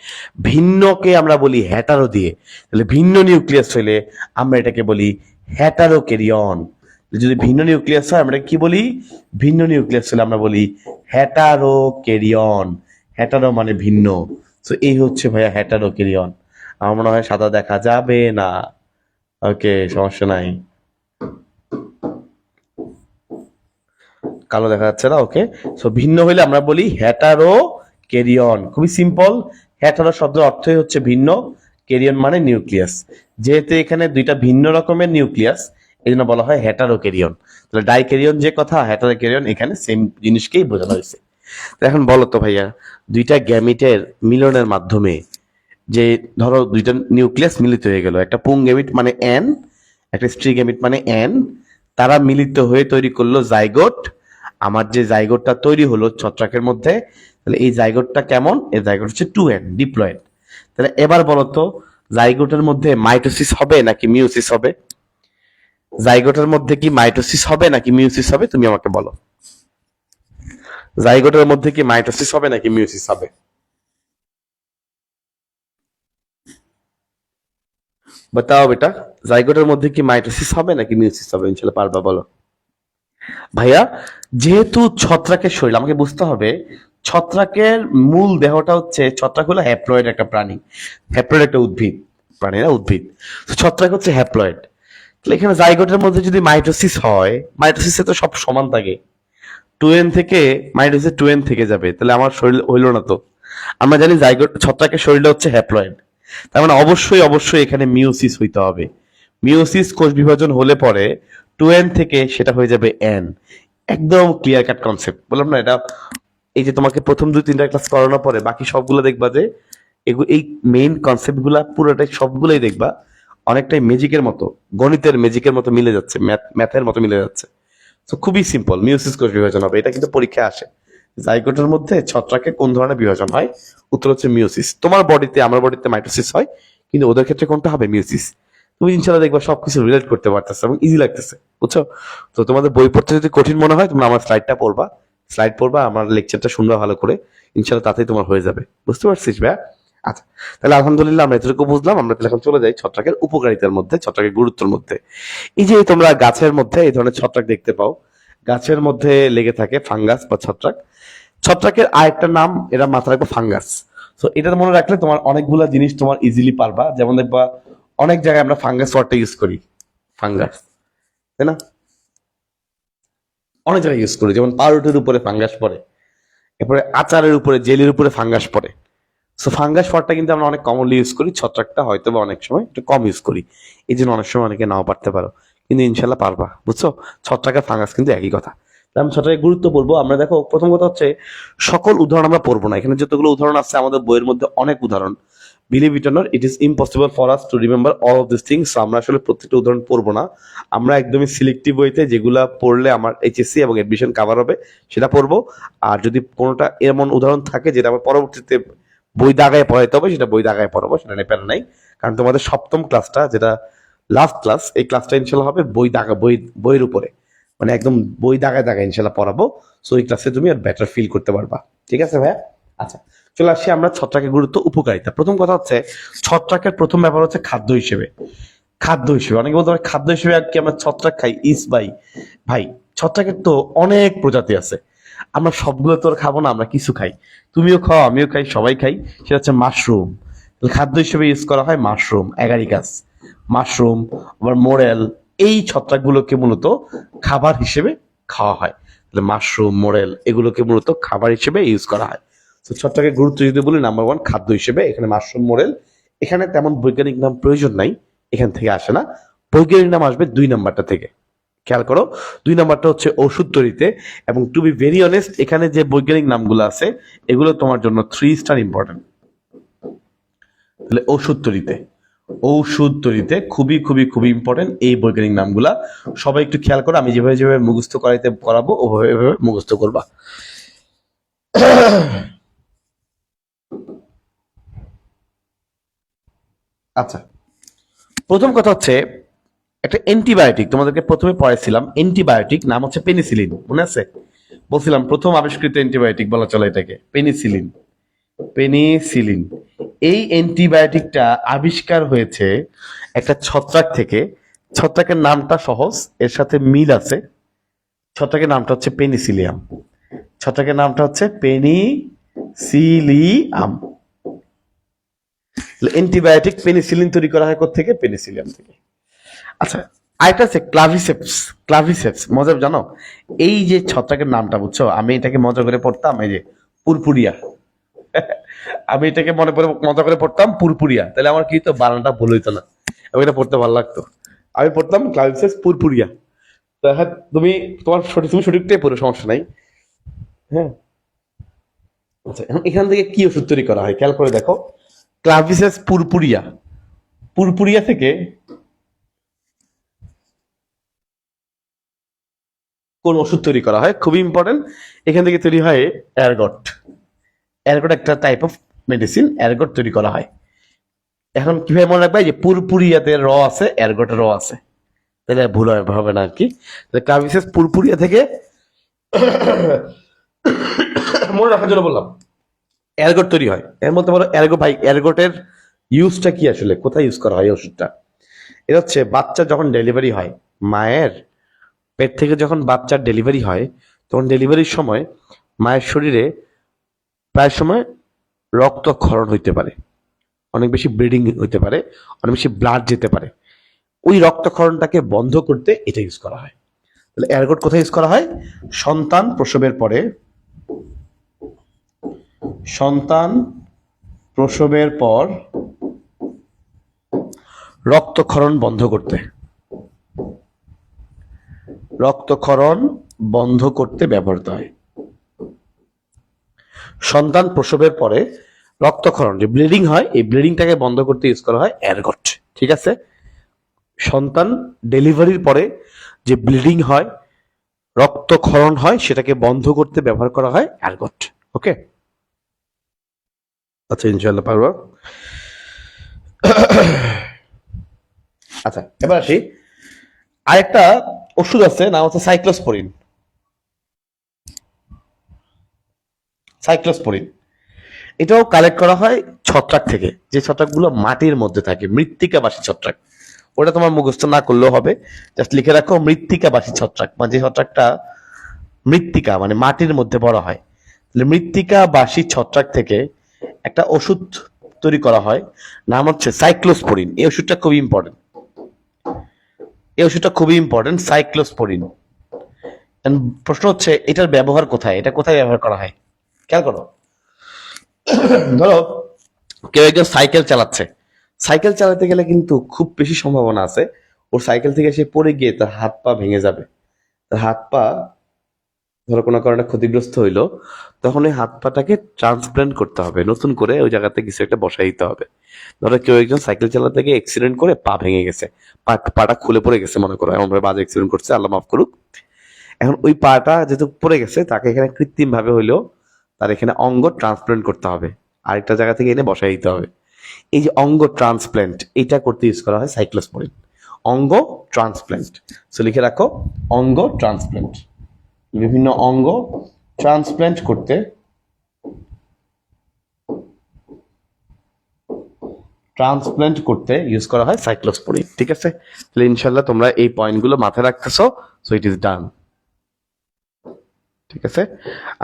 ভিন্নকে আমরা বলি হ্যাটারো দিয়ে, তাহলে ভিন্ন নিউক্লিয়াস হইলে আমরা এটাকে বলি হ্যাটারোকেরিয়ন। যদি ভিন্ন নিউক্লিয়াস হয় আমরা কি বলি? ভিন্ন নিউক্লিয়াস হলে আমরা বলি হ্যাটারোকেরিয়ন। হ্যাটারো মানে ভিন্ন। তো এই হচ্ছে ভাইয়া হ্যাটারোকেরিয়ন। আমার মনে হয় সাদা দেখা যাবে না। ওকে, সমস্যা নাই, কালো দেখা যাচ্ছে না। ওকে, সো ভিন্ন হইলে আমরা বলি হ্যাটারো কেরিয়ন। খুবই সিম্পল। হ্যাটারো শব্দের অর্থই হচ্ছে ভিন্ন, কেরিয়ন মানে নিউক্লিয়াস। যেহেতু এখানে দুইটা ভিন্ন রকমের নিউক্লিয়াস, এই জন্য বলা হয় হ্যাটারো কেরিয়ন। তাহলে ডাইকেরিয়ন যে কথা, হ্যাটারো কেরিয়ন এখানে সেম জিনিসকেই বোঝানো হয়েছে। তো এখন বলো তো ভাইয়া, দুইটা গ্যামিটের মিলনের মাধ্যমে, যে ধরো দুইটা নিউক্লিয়াস মিলিত হয়ে গেল, একটা পুং গ্যামিট মানে এন, একটা স্ত্রী গ্যামিট মানে এন, তারা মিলিত হয়ে তৈরি করলো জাইগোট। আমার যে জাইগোটটা তৈরি হলো ছত্রাকের মধ্যে, তাহলে এই জাইগোটটা কেমন? এই জাইগোট হচ্ছে 2n, ডিপ্লয়েড। তাহলে এবার বলো তো, জাইগোটের মধ্যে মাইটোসিস হবে নাকি মিওসিস হবে? জাইগোটের মধ্যে কি মাইটোসিস হবে নাকি মিওসিস হবে? তুমি আমাকে বলো, জাইগোটের মধ্যে কি মাইটোসিস হবে নাকি মিওসিস হবে? বাতাও বেটা, জাইগোটের মধ্যে কি মাইটোসিস হবে নাকি মিওসিস হবে? ইনশাল্লাহ পারবা, বলো। ভাইয়া, যেহেতু ছত্রাকের শরীর, আমাকে বুঝতে হবে ছত্রাকের মূল দেহটা হচ্ছে, ছত্রাক হলো হ্যাপ্লয়েড একটা প্রাণী, হ্যাপ্লয়েড একটা উদ্ভিদ, প্রাণী না উদ্ভিদ। তো ছত্রাক হচ্ছে হ্যাপ্লয়েড। তাহলে এখানে জাইগোটের মধ্যে যদি মাইটোসিস হয়, মাইটোসিসে তো সব সমান থাকে, 2n থেকে মাইটোসিস 2n থেকে যাবে, তাহলে আমার শরীর হইলো না তো। আমরা জানি জাইগোট, ছত্রাকের শরীরটা হচ্ছে হ্যাপ্লয়েড, তার মানে অবশ্যই অবশ্যই এখানে মিওসিস হইতে হবে। মিওসিস কোষ বিভাজন হলে পরে 2n থেকে সেটা হয়ে যাবে n। একদম ক্লিয়ার কাট কনসেপ্ট, বললাম না এটা। এই যে তোমাকে প্রথম 2-3টা ক্লাস করানোর পরে বাকি সবগুলো দেখবা যে এই মেইন কনসেপ্ট গুলা পুরোটাই সবগুলোই দেখবা অনেকটাই ম্যাজিকের মতো, গণিতের ম্যাজিকের মতো মিলে যাচ্ছে, ম্যাথের মতো মিলে যাচ্ছে। তো খুবই সিম্পল, মিওসিস কোষ বিভাজন হবে, এটা কিন্তু পরীক্ষায় আসে। জাইগোটের মধ্যে ছত্রাকে কোন ধরনের বিভাজন হয়? উত্তর হচ্ছে মিওসিস। তোমার বডিতে, আমার বডিতে মাইটোসিস হয়, কিন্তু ওদের ক্ষেত্রে কোনটা হবে? মিওসিস। তুমি ইনশাল্লাহ দেখবা সবকিছু রিলেট করতে পারতেছে এবং ইজি লাগতেছে, বুঝছো? তো তোমাদের বই পড়তে যদি কঠিন মনে হয়, তোমরা আমার স্লাইডটা পড়বা, স্লাইড পড়বা, আমার লেকচারটা শুনবা ভালো করে, ইনশাল্লাহ তাতেই তোমার হয়ে যাবে। বুঝতে পারছিস ভাই? আচ্ছা, তাহলে আলহামদুলিল্লাহ আমরা এতটুকু বুঝলাম। আমরা তাহলে এখন চলে যাই ছত্রাকের উপকারিতার মধ্যে, ছত্রাকের গুরুত্বের মধ্যে। এই যে তোমরা গাছের মধ্যে এই ধরনের ছত্রাক দেখতে পাও, গাছের মধ্যে লেগে থাকে ফাঙ্গাস বা ছত্রাক। ছত্রাকের আরেকটা নাম, এরা মাথায় রাখবো, ফাঙ্গাস। তো এটা মনে রাখলে তোমার অনেকগুলা জিনিস তোমার ইজিলি পারবা। যেমন দেখবা অনেক জায়গায় আমরা ফাঙ্গাস ওয়ার্ডটা ইউজ করি, ফাঙ্গাস, তাই না? অনেক জায়গায় ইউজ করি, যেমন পাউরুটির উপরে ফাঙ্গাস পড়ে, এরপরে আচারের উপরে, জেলির উপরে ফাঙ্গাস পড়ে। সো ফাঙ্গাস ওয়ার্ডটা কিন্তু আমরা অনেক কমনলি ইউজ করি, ছত্রাকটা হয়তো বা অনেক সময় একটু কম ইউজ করি। এই জন্য অনেক সময় অনেকে নাও পারতে পারো, কিন্তু ইনশাল্লাহ পারবা। বুঝছো? ছত্রাক আর ফাঙ্গাস কিন্তু একই কথা। তাহলে আমি ছত্রাকের গুরুত্ব বলবো। আমরা দেখো, প্রথম কথা হচ্ছে সকল উদাহরণ আমরা পড়বো না, এখানে যতগুলো উদাহরণ আছে আমাদের বইয়ের মধ্যে অনেক উদাহরণ। Believe it or not, it is impossible for us to remember all of this things. আমরা আসলে প্রত্যেকটা উদাহরণ পড়বো না, আমরা একদমই সিলেক্টিভ ওয়েতে যেগুলা পড়লে আমার এইচএসসি এবং এডমিশন কাভার হবে সেটা পড়বো। আর যদি কোনোটা এমন উদাহরণ থাকে যেটা আমার পরবর্তীতে বই দাগায় পড়াইতে হবে, সেটা বই দাগায় পড়াবো, সেটা নিয়ে প্যারা নাই। কারণ তোমাদের সপ্তম ক্লাসটা, যেটা লাস্ট ক্লাস, এই ক্লাসটা ইনশাল্লাহ হবে বই দাগা, বইয়ের উপরে, মানে একদম বই দাগায় দাগায় ইনশাল্লাহ পড়াবো। সো এই ক্লাসে তুমি আর বেটার ফিল করতে পারবা। ঠিক আছে ভাইয়া? আচ্ছা, চলে আসি আমরা ছত্রাকের গুরুত্ব, উপকারিতা। প্রথম কথা হচ্ছে ছত্রাকের প্রথম ব্যাপার হচ্ছে খাদ্য হিসেবে। অনেকে বলতে পারে খাদ্য হিসেবে আর কি আমরা ছত্রাক খাই, ভাই ছত্রাকের তো অনেক প্রজাতি আছে, আমরা সবগুলো তো আর খাবো না, আমরা কিছু খাই, তুমিও খাও আমিও খাই সবাই খাই, সেটা হচ্ছে মাশরুম। খাদ্য হিসেবে ইউজ করা হয় মাশরুম, অ্যাগারিকাস, মাশরুম, আবার মোরেল, এই ছত্রাকগুলোকে মূলত খাবার হিসেবে খাওয়া হয়। তাহলে মাশরুম, মোরেল এগুলোকে মূলত খাবার হিসেবে ইউজ করা হয়। তো ছত্রাকের গুরুত্ব যদি বলি, নাম্বার ওয়ান খাদ্য হিসেবে, এখানে মাশরুম, মোরেল, এখানে তেমন বৈজ্ঞানিক নাম প্রয়োজন নাই, এখান থেকে আসে না, বৈজ্ঞানিক নাম আসবে 2 নাম্বারটা থেকে। খেয়াল করো, 2 নাম্বারটা হচ্ছে ওষুধ তৈরিতে, এবং টু বি ভেরি অনেস্ট এখানে যে বৈজ্ঞানিক নামগুলো আছে এগুলো তোমার জন্য 3 স্টার ইম্পর্টেন্ট। তাহলে ঔষধ তৈরিতে খুবই খুবই খুবই ইম্পর্টেন্ট এই বৈজ্ঞানিক নামগুলা। সবাই একটু খেয়াল করো, আমি যেভাবে যেভাবে মুখস্থ করাবো ওভাবে মুখস্থ করবা। আচ্ছা, প্রথম কথা হচ্ছে একটা অ্যান্টিবায়োটিক, তোমাদেরকে প্রথমে পড়াইছিলাম অ্যান্টিবায়োটিক, নাম হচ্ছে পেনিসিলিন, মনে আছে? বলছিলাম প্রথম আবিষ্কৃত অ্যান্টিবায়োটিক বলা চলে এটাকে, পেনিসিলিন। এই অ্যান্টিবায়োটিকটা আবিষ্কার হয়েছে একটা ছত্রাক থেকে। ছত্রাকের নামটা সহজ, এর সাথে মিল আছে। ছত্রাকের নামটা হচ্ছে পেনিসিলিয়াম। অ্যান্টিবায়োটিক পেনিসিলিন তৈরি করা হয় থেকে, পেনিসিলিয়াম থেকে। আচ্ছা, আরেকটা আছে ক্লাভিসেপস, মজা জানো? এই যে ছত্রাকের নামটা বুঝছো, আমি এটাকে মজা করে পড়তাম, এই যে পুরপুরিয়া। আমি এটাকে মজা করে পড়তাম পুরপুরিয়া, তাহলে আমার কি তো বানানটা ভুল হইতো না, আমি এটা পড়তে ভালো লাগতো। আমি পড়তাম ক্লাভিসেপস পুরপুরিয়া। তো হ্যাঁ, তুমি সঠিকটাই পড়ো, সমস্যা নাই। হ্যাঁ, আচ্ছা, এখন এখান থেকে কি ওষুধ তৈরি করা হয় খেয়াল করে দেখো। ক্লাভিসেপস পুরপুরিয়া থেকে কোন ওষুধ তৈরি করা হয় খুবই ইম্পর্টেন্ট। এখান থেকে তৈরি হয় অ্যারগট একটা টাইপ অফ মেডিসিন, অ্যারগট তৈরি করা হয়। এখন কিভাবে মনে রাখবে যে পুরপুরিয়াতে র আছে, অ্যারগটে র আছে, তাহলে ভুল হবে না আর কি। ক্লাভিসেপস পুরপুরিয়া থেকে মনে রাখার জন্য বললাম অ্যারগট তৈরি হয়। এর মধ্যে বলো অ্যারগটের ইউজটা কি, আসলে কোথায় ইউজ করা হয় ওষুধটা? এটা হচ্ছে বাচ্চা যখন ডেলিভারি হয়, মায়ের পেট থেকে যখন বাচ্চার ডেলিভারি হয়, তখন ডেলিভারির সময় মায়ের শরীরে প্রায় সময় রক্তক্ষরণ হইতে পারে, অনেক বেশি ব্লিডিং হইতে পারে, অনেক বেশি ব্লাড যেতে পারে। ওই রক্তক্ষরণটাকে বন্ধ করতে এটা ইউজ করা হয়। তাহলে অ্যারগট কোথায় ইউজ করা হয়? সন্তান প্রসবের পর রক্তক্ষরণ বন্ধ করতে ব্যবহৃত হয়। সন্তান প্রসবের পরে রক্তক্ষরণ, যে ব্লিডিং হয়, এই ব্লিডিংটাকে বন্ধ করতে ইউজ করা হয় অ্যারগট। ঠিক আছে? সন্তান ডেলিভারির পরে যে ব্লিডিং হয়, রক্তক্ষরণ হয়, সেটাকে বন্ধ করতে ব্যবহার করা হয় অ্যারগট। ওকে, আচ্ছা, ইনশাআল্লাহ পারবো। আচ্ছা, এবার আসি, আরেকটা ওষুধ আছে, নাম হচ্ছে সাইক্লোস্পোরিন। এটাও কালেক্ট করা হয় ছত্রাক থেকে, যে ছত্রাকগুলো মাটির মধ্যে থাকে, মৃত্তিকাবাসী ছত্রাক। ওটা তোমার মুখস্থ না করলেও হবে, জাস্ট লিখে রাখো মৃত্তিকাবাসী ছত্রাক, মানে যে ছত্রাকটা মৃত্তিকা মানে মাটির মধ্যে বড় হয়। তাহলে মৃত্তিকাবাসী ছত্রাক থেকে একটা ওষুধ তৈরি করা হয়, নাম হচ্ছে সাইক্লোস্পোরিন। এই ওষুধটা খুবই ইম্পর্টেন্ট, সাইক্লোস্পোরিন। প্রশ্ন হচ্ছে এটার ব্যবহার কোথায়, এটা কোথায় ব্যবহার করা হয়? খেয়াল করো, ধরো কেউ একজন সাইকেল চালাতে গেলে কিন্তু খুব বেশি সম্ভাবনা আছে ওর সাইকেল থেকে সে পড়ে গিয়ে তার হাত পা ভেঙে যাবে। তার হাত পা ধরো কোনো কারণে ক্ষতিগ্রস্ত হইলো, তখন ওই হাত পাটাকে ট্রান্সপ্লান্ট করতে হবে, নতুন করে ওই জায়গাতে কিছু একটা বসাই দিতে হবে। ধরো কেউ একজন সাইকেল চালাতে গিয়ে অ্যাক্সিডেন্ট করে পা ভেঙে গেছে, পাটা খুলে পড়ে গেছে, মনে করো এমন ভাবে বাজে অ্যাক্সিডেন্ট করছে, আল্লাহ মাফ করুক। এখন ওই পাটা যেহেতু পড়ে গেছে, তাকে এখানে কৃত্রিম ভাবে হইলেও তার এখানে অঙ্গ ট্রান্সপ্লান্ট করতে হবে, আরেকটা জায়গা থেকে এনে বসাই দিতে হবে। এই যে অঙ্গ ট্রান্সপ্লান্ট, এটা করতে ইউজ করা হয় সাইক্লোস্পোরিন, অঙ্গ ট্রান্সপ্লান্ট। সো লিখে রাখো অঙ্গ ট্রান্সপ্লান্ট, বিভিন্ন অঙ্গ ট্রান্সপ্লান্ট করতে ট্রান্সপ্ল্যান্ট করতে ইউজ করা হয় সাইক্লোস্পোরিন। ঠিক আছে, তাহলে ইনশাল্লাহ তোমরা এই পয়েন্টগুলো মাথায় রাখতেছো, সো ইট ইজ ডান। ঠিক আছে,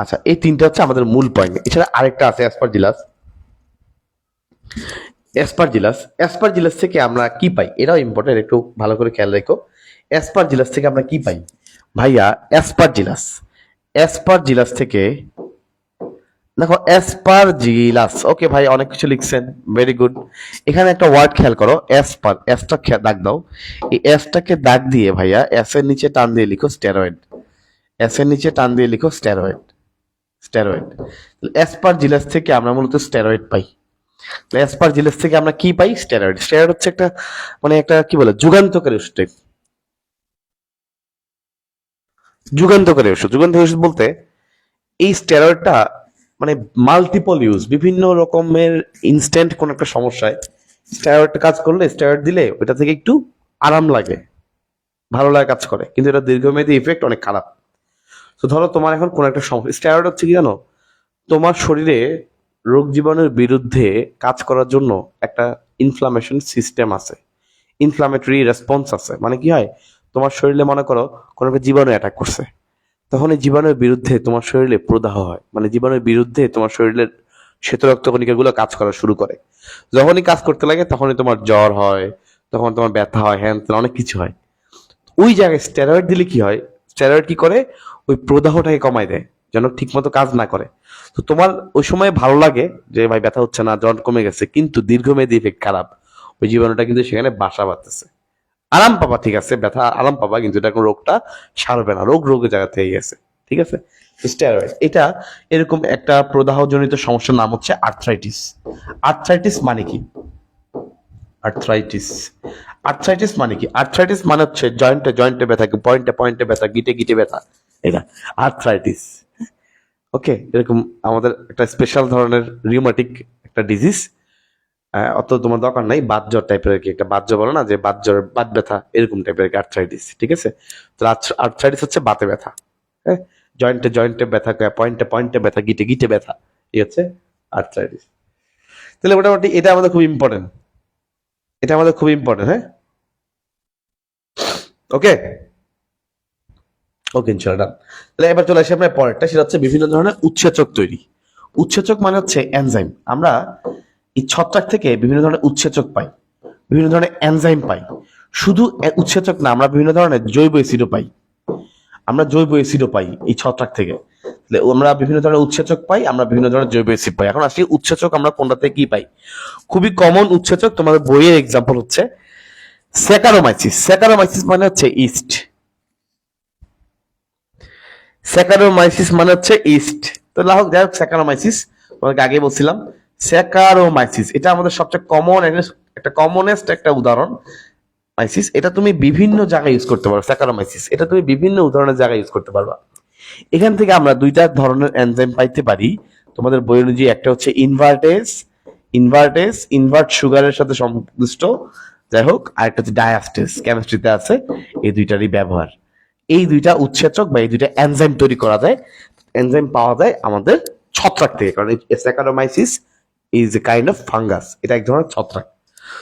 আচ্ছা এই তিনটা হচ্ছে আমাদের মূল পয়েন্ট। এছাড়া আরেকটা আছে অ্যাসপারজিলাস। অ্যাসপারজিলাস থেকে আমরা কি পাই, এটাও ইম্পর্টেন্ট, একটু ভালো করে খেয়াল রেখো। অ্যাসপারজিলাস থেকে আমরা কি পাই ভাইয়া? অ্যাসপারজিলাস থেকে দেখো, অ্যাসপারজিলাস, ওকে ভাই অনেক কিছু লিখছেন, ভেরি গুড। এখানে একটা ওয়ার্ড খেয়াল করো, অ্যাসপার, অ্যাসটা দাগ দাও। এই অ্যাসটাকে দাগ দিয়ে ভাইয়া এস এর নিচে টান দিয়ে লিখো স্টেরয়েড। এস এর নিচে টান দিয়ে লিখো স্টেরয়েড। অ্যাসপারজিলাস থেকে আমরা মূলত স্টেরয়েড পাই। অ্যাসপারজিলাস থেকে আমরা কি পাই? স্টেরয়েড। স্টেরয়েড হচ্ছে একটা মানে একটা কি বলে যুগান্তকারী ওষুধ। যুগান্তকারী ওষুধ বলতে এই স্টেরয়েডটা মানে মাল্টিপল ইউজ, বিভিন্ন রকমের ইনস্ট্যান্ট কোন একটা সমস্যায় স্টেরয়েড কাজ করলে, স্টেরয়েড দিলে ওইটা থেকে একটু আরাম লাগে, ভালো লাগে, কাজ করে, কিন্তু এটা দীর্ঘমেয়াদী ইফেক্ট অনেক খারাপ। তো ধরো তোমার এখন কোন একটা সমস্যা, স্টেরয়েড হচ্ছে কি জানো, তোমার শরীরে রোগ জীবাণুর বিরুদ্ধে কাজ করার জন্য একটা ইনফ্লামেশন সিস্টেম আছে, ইনফ্লামেটরি রেসপন্স আছে। মানে কি হয়, তোমার শরীরে মনে করো কোনো একটা জীবাণু অ্যাটাক করছে, তখন এই জীবাণুর বিরুদ্ধে তোমার শরীরে প্রদাহ হয়, মানে জীবাণুর বিরুদ্ধে তোমার শরীরের শ্বেত রক্তকণিকাগুলো কাজ করা শুরু করে। যখনই কাজ করতে লাগে তখনই তোমার জ্বর হয়, তখন তোমার ব্যথা হয়, হ্যান অনেক কিছু হয়। ওই জায়গায় স্টেরয়েড দিলে কি হয়, স্টেরয়েড কি করে, ওই প্রদাহটাকে কমায় দেয় যেন ঠিক মতো কাজ না করে। তো তোমার ওই সময় ভালো লাগে যে ভাই ব্যথা হচ্ছে না, জ্বর কমে গেছে, কিন্তু দীর্ঘমেয়াদী ইফেক্ট খারাপ, ওই জীবাণুটা কিন্তু সেখানে বাসা বাঁধতেছে। আরাম পাবা, ঠিক আছে, ব্যথা আরাম পাবা, কিন্তু এটা কোনো রোগটা সারবে না, রোগের জায়গা থেকে গেছে। ঠিক আছে, স্টেরয়েড এটা এরকম একটা প্রদাহজনিত সমস্যার নাম হচ্ছে আর্থ্রাইটিস। আর্থ্রাইটিস মানে কি? আর্থ্রাইটিস মানে কি? আর্থ্রাইটিস মানে হচ্ছে জয়েন্টে ব্যথা, পয়েন্টে ব্যথা, গিটে ব্যথা, এটা আর্থ্রাইটিস। ওকে, এরকম আমাদের একটা স্পেশাল ধরনের রিউমাটিক একটা ডিজিজ। অত তোমার দরকার নাই, বাত জ্বর টাইপের আর কি, একটা বাত জ্বর বলো না, যে বাত জ্বর, বাত ব্যথা, এরকম টাইপের আর্থ্রাইটিস। ঠিক আছে, তো আর্থ্রাইটিস হচ্ছে বাতে ব্যথা, হ্যাঁ, জয়েন্টে ব্যথা, পয়েন্টে ব্যথা, গিটে ব্যথা, এই হচ্ছে আর্থ্রাইটিস। তাহলে মোটামুটি এটা আমাদের খুব ইম্পর্টেন্ট, হ্যাঁ। ওকে ইনশাআল্লাহ। তাহলে এবার চলে আসি আমরা পরেরটা, সেটা হচ্ছে বিভিন্ন ধরনের উৎসেচক তৈরি। উৎসেচক মানে হচ্ছে এনজাইম। আমরা এই ছত্রাক থেকে বিভিন্ন ধরনের উৎসেচক পাই, বিভিন্ন ধরনের এনজাইম পাই। শুধু উৎসেচক না, আমরা বিভিন্ন ধরনের জৈব অ্যাসিডও পাই। এই ছত্রাক থেকে। আমরা বিভিন্ন ধরনের উৎসেচক পাই, আমরা বিভিন্ন ধরনের জৈব অ্যাসিড পাই। এখন আসি উৎসেচক আমরা কোনটা থেকে কি পাই। খুবই কমন উৎসেচক, তোমাদের বইয়ের এক্সাম্পল হচ্ছে স্যাকারোমাইসিস। স্যাকারোমাইসিস মানে হচ্ছে ইস্ট। তো যাই হোক, স্যাকারোমাইসিস তোমাকে আগে বলছিলাম। স্যাকারোমাইসিস এটা আমাদের সবচেয়ে কমনেস্ট একটা উদাহরণ। মাইসিস এটা তুমি বিভিন্ন জায়গায় ইউজ করতে পারো। স্যাকারোমাইসিস এটা তুমি বিভিন্ন উদাহরণের জায়গায় ইউজ করতে পারবা। এখান থেকে আমরা দুইটা ধরনের এনজাইম পাইতে পারি তোমাদের বই অনুযায়ী। একটা হচ্ছে ইনভার্ট সুগারের সাথে সংশ্লিষ্ট, যাই হোক, আর একটা হচ্ছে ডায়াস্টেস, কেমিস্ট্রিতে আছে। এই দুইটারই ব্যবহার, এই দুইটা উৎসেচক বা এই দুইটা এনজাইম তৈরি করা যায়, এনজাইম পাওয়া যায় আমাদের ছত্রাক থেকে, কারণ Saccharomyces is a kind of fungus, এটা এক ধরনের ছত্রাক।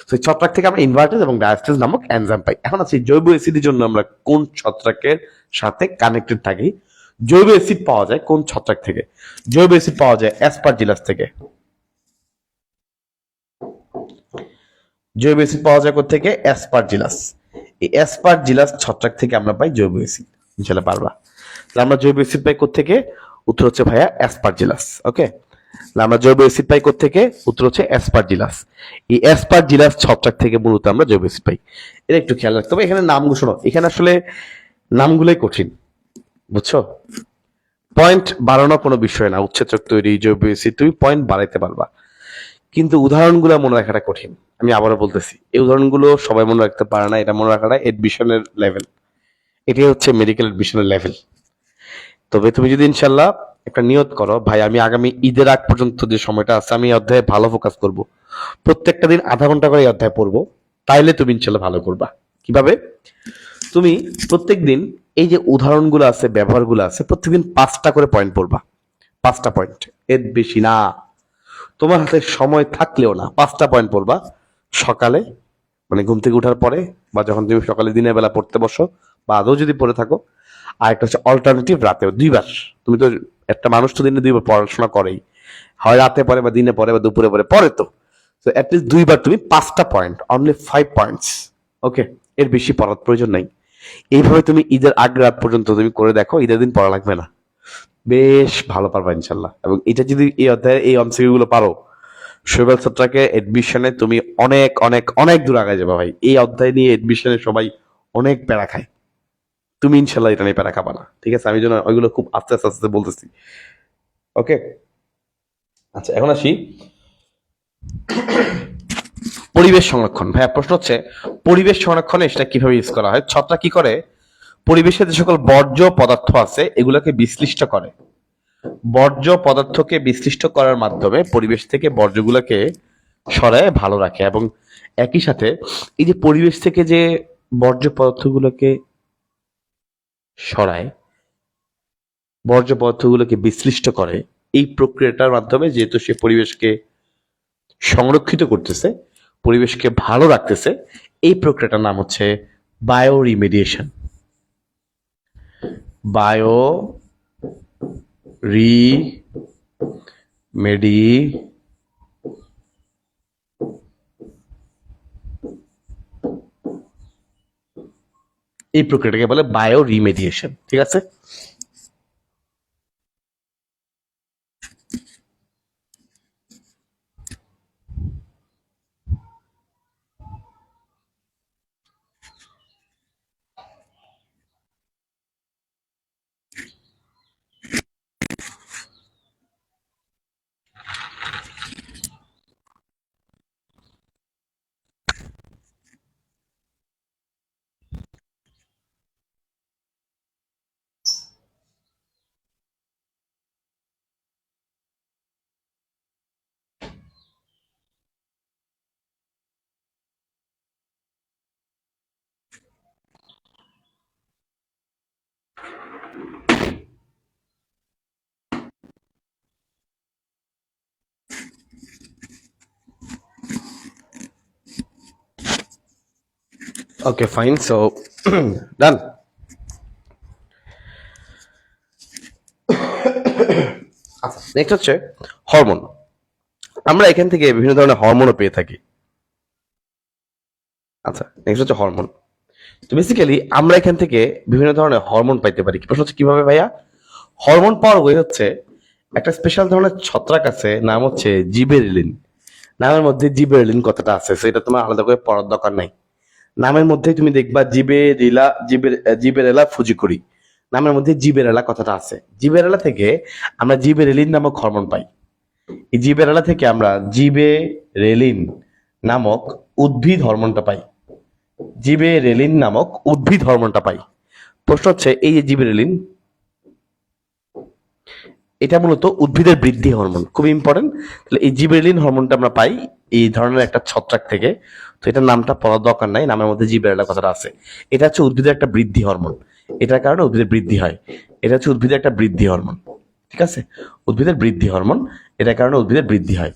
তো ছত্রাক থেকে আমরা ইনভার্টেজ এবং ডায়াস্টেজ নামক এনজাইম পাই। এখন আছে জৈব অ্যাসিডের জন্য আমরা কোন ছত্রাকের সাথে কানেক্টেড থাকি। জৈব অ্যাসিড পাওয়া যায় কোন ছত্রাক থেকে? জৈব অ্যাসিড পাওয়া যায় অ্যাসপারজিলাস থেকে। জৈব অ্যাসিড পাওয়া যায় কোথা থেকে? অ্যাসপারজিলাস। এই অ্যাসপারজিলাস ছত্রাক থেকে আমরা পাই জৈব অ্যাসিড। ইনশাআল্লাহ পারবা। তাহলে আমরা জৈব অ্যাসিড পাই কোথা থেকে? উত্তর হচ্ছে ভাইয়া অ্যাসপারজিলাস। ওকে, আমরা জৈব অ্যাসিড পাই কোথা থেকে? উত্তর হচ্ছে অ্যাসপারজিলাস। এই অ্যাসপারজিলাস ছত্রাক থেকে মূলত আমরা জৈব অ্যাসিড পাই। এটা একটু খেয়াল রাখতে হবে। এখানে নামগুলো শোনো, এখানে আসলে নামগুলোই কঠিন, বুঝছো? পয়েন্ট বাড়ানো কোনো বিষয় না। উৎসেচক তৈরি, জৈব অ্যাসিড, তুমি পয়েন্ট বাড়াইতে পারবা, কিন্তু উদাহরণগুলো মনে রাখাটা কঠিন। আমি আবারও বলতেছি, এই উদাহরণগুলো সবাই মনে রাখতে পারে না। এটা মনে রাখাটা এডমিশনের লেভেল, এটাই হচ্ছে মেডিকেল এডমিশনের লেভেল। তবে তুমি যদি ইনশাল্লাহ একটা নিয়ত করো, ভাই আমি আগামী ঈদের আগ পর্যন্ত যে সময়টা আছে আমি অধ্যায়ে ভালো ফোকাস করব, প্রত্যেকটা দিন আধা ঘন্টা করে অধ্যায় পড়বো, তাইলে তুমি ইনশাল্লাহ ভালো করবা। কিভাবে? তুমি প্রত্যেক দিন এই যে উদাহরণগুলো আছে, ব্যবহারগুলো আছে, প্রত্যেকদিন 5টা করে পয়েন্ট পড়বা। 5টা পয়েন্ট, এর বেশি না। তোমার হাতে সময় থাকলেও না, 5টা পয়েন্ট পড়বা। সকালে, মানে ঘুম থেকে ওঠার পরে, বা যখন তুমি সকালে দিনের বেলা পড়তে বসো, বা আদৌ যদি পড়ে থাকো। আর একটা হচ্ছে অল্টারনেটিভ রাতে 2 বার। তুমি তো, একটা মানুষ তো দিনে 2 বার পড়াশোনা করেই, হয় রাতে পড়ে বা দিনে পড়ে বা দুপুরে পড়ে, পড়ে তো। তো অ্যাটলিস্ট 2 বার তুমি 5টা পয়েন্ট, অনলি 5 পয়েন্টস। ওকে, এর বেশি পড়ার প্রয়োজন নাই। এইভাবে তুমি ঈদের আগ রাত পর্যন্ত তুমি করে দেখো, ঈদের দিন পড়া লাগবে না, বেশ ভালো পারবা ইনশাল্লাহ। এবং এটা যদি এই অধ্যায়ে এই এমসিকিউ গুলো পারো, শৈবাল ছত্রাকে এডমিশনে তুমি অনেক অনেক অনেক দূর আগে যাবে ভাই। এই অধ্যায় নিয়ে এডমিশনে সবাই অনেক প্যারা খায়, তুমি ইনশাল্লাহ এটা নিয়ে প্যারা খাবা না, ঠিক আছে? আমি যেন ওইগুলো খুব আস্তে আস্তে আস্তে বলতেছি। ওকে, আচ্ছা এখন আসি পরিবেশ সংরক্ষণ। ভাইয়া প্রশ্ন হচ্ছে, পরিবেশ সংরক্ষণে সেটা কিভাবে ইউজ করা হয়? ছত্রাক কি করে, পরিবেশে যে সকল বর্জ্য পদার্থ আছে এগুলোকে বিশ্লিষ্ট করে। বর্জ্য পদার্থকে বিশ্লিষ্ট করার মাধ্যমে পরিবেশ থেকে বর্জ্যগুলোকে সরায় ভালো রাখে। এবং একই সাথে এই যে পরিবেশ থেকে যে বর্জ্য পদার্থগুলোকে সরায়, বর্জ্য পদার্থগুলোকে বিশ্লিষ্ট করে, এই প্রক্রিয়াটার মাধ্যমে যেহেতু সে পরিবেশকে সংরক্ষিত করতেছে, পরিবেশকে ভালো রাখতেছে, এই প্রক্রিয়াটার নাম হচ্ছে বায়ো রিমেডিয়েশন। বায়ো রিমেডি এই প্রক্রিয়াটাকে বলে বায়ো রিমেডিয়েশন, ঠিক আছে? ওকে ফাইন, সো ডান। আচ্ছা, নেক্সট হচ্ছে হরমোন। আমরা এখান থেকে বিভিন্ন ধরনের হরমোনও পেয়ে থাকি। আচ্ছা, নেক্সট হচ্ছে হরমোন। তো বেসিক্যালি আমরা এখান থেকে বিভিন্ন ধরনের হরমোন পাইতে পারি। প্রশ্ন হচ্ছে কিভাবে ভাইয়া? হরমোন পাওয়ার ওয়ে হচ্ছে, একটা স্পেশাল ধরনের ছত্রাক আছে, নাম হচ্ছে জিবেরেলিন। নামের মধ্যে জিবেরেলিন কথাটা আছে, সেটা তোমার আলাদা করে পড়ার দরকার নাই। নামের মধ্যেই তুমি দেখবা জিবেরেলা ফুজিকুরি, নামের মধ্যে জিবেরেলা কথাটা আছে। জিবেরেলা থেকে আমরা জিবেরেলিন নামক হরমোন পাই। এই জিবেরেলা থেকে আমরা জিবেরেলিন নামক উদ্ভিদ হরমোনটা পাই। জিবেরেলিন নামক উদ্ভিদ হরমোনটা পাই। প্রশ্ন হচ্ছে, এই যে জিবেরেলিন, এটা মূলত উদ্ভিদের বৃদ্ধি হরমোন, খুব ইম্পর্টেন্ট। তাহলে এই জিবেরেলিন হরমোনটা আমরা পাই এই ধরনের একটা ছত্রাক থেকে। তো এটার নামটা পড়ার দরকার নাই, নামের মধ্যে জিবেরেলা কথাটা আছে। এটা হচ্ছে উদ্ভিদের একটা বৃদ্ধি হরমোন, এটার কারণে উদ্ভিদের বৃদ্ধি হয়। এটা হচ্ছে উদ্ভিদের একটা বৃদ্ধি হরমোন, ঠিক আছে? উদ্ভিদের বৃদ্ধি হরমোন, এটার কারণে উদ্ভিদের বৃদ্ধি হয়,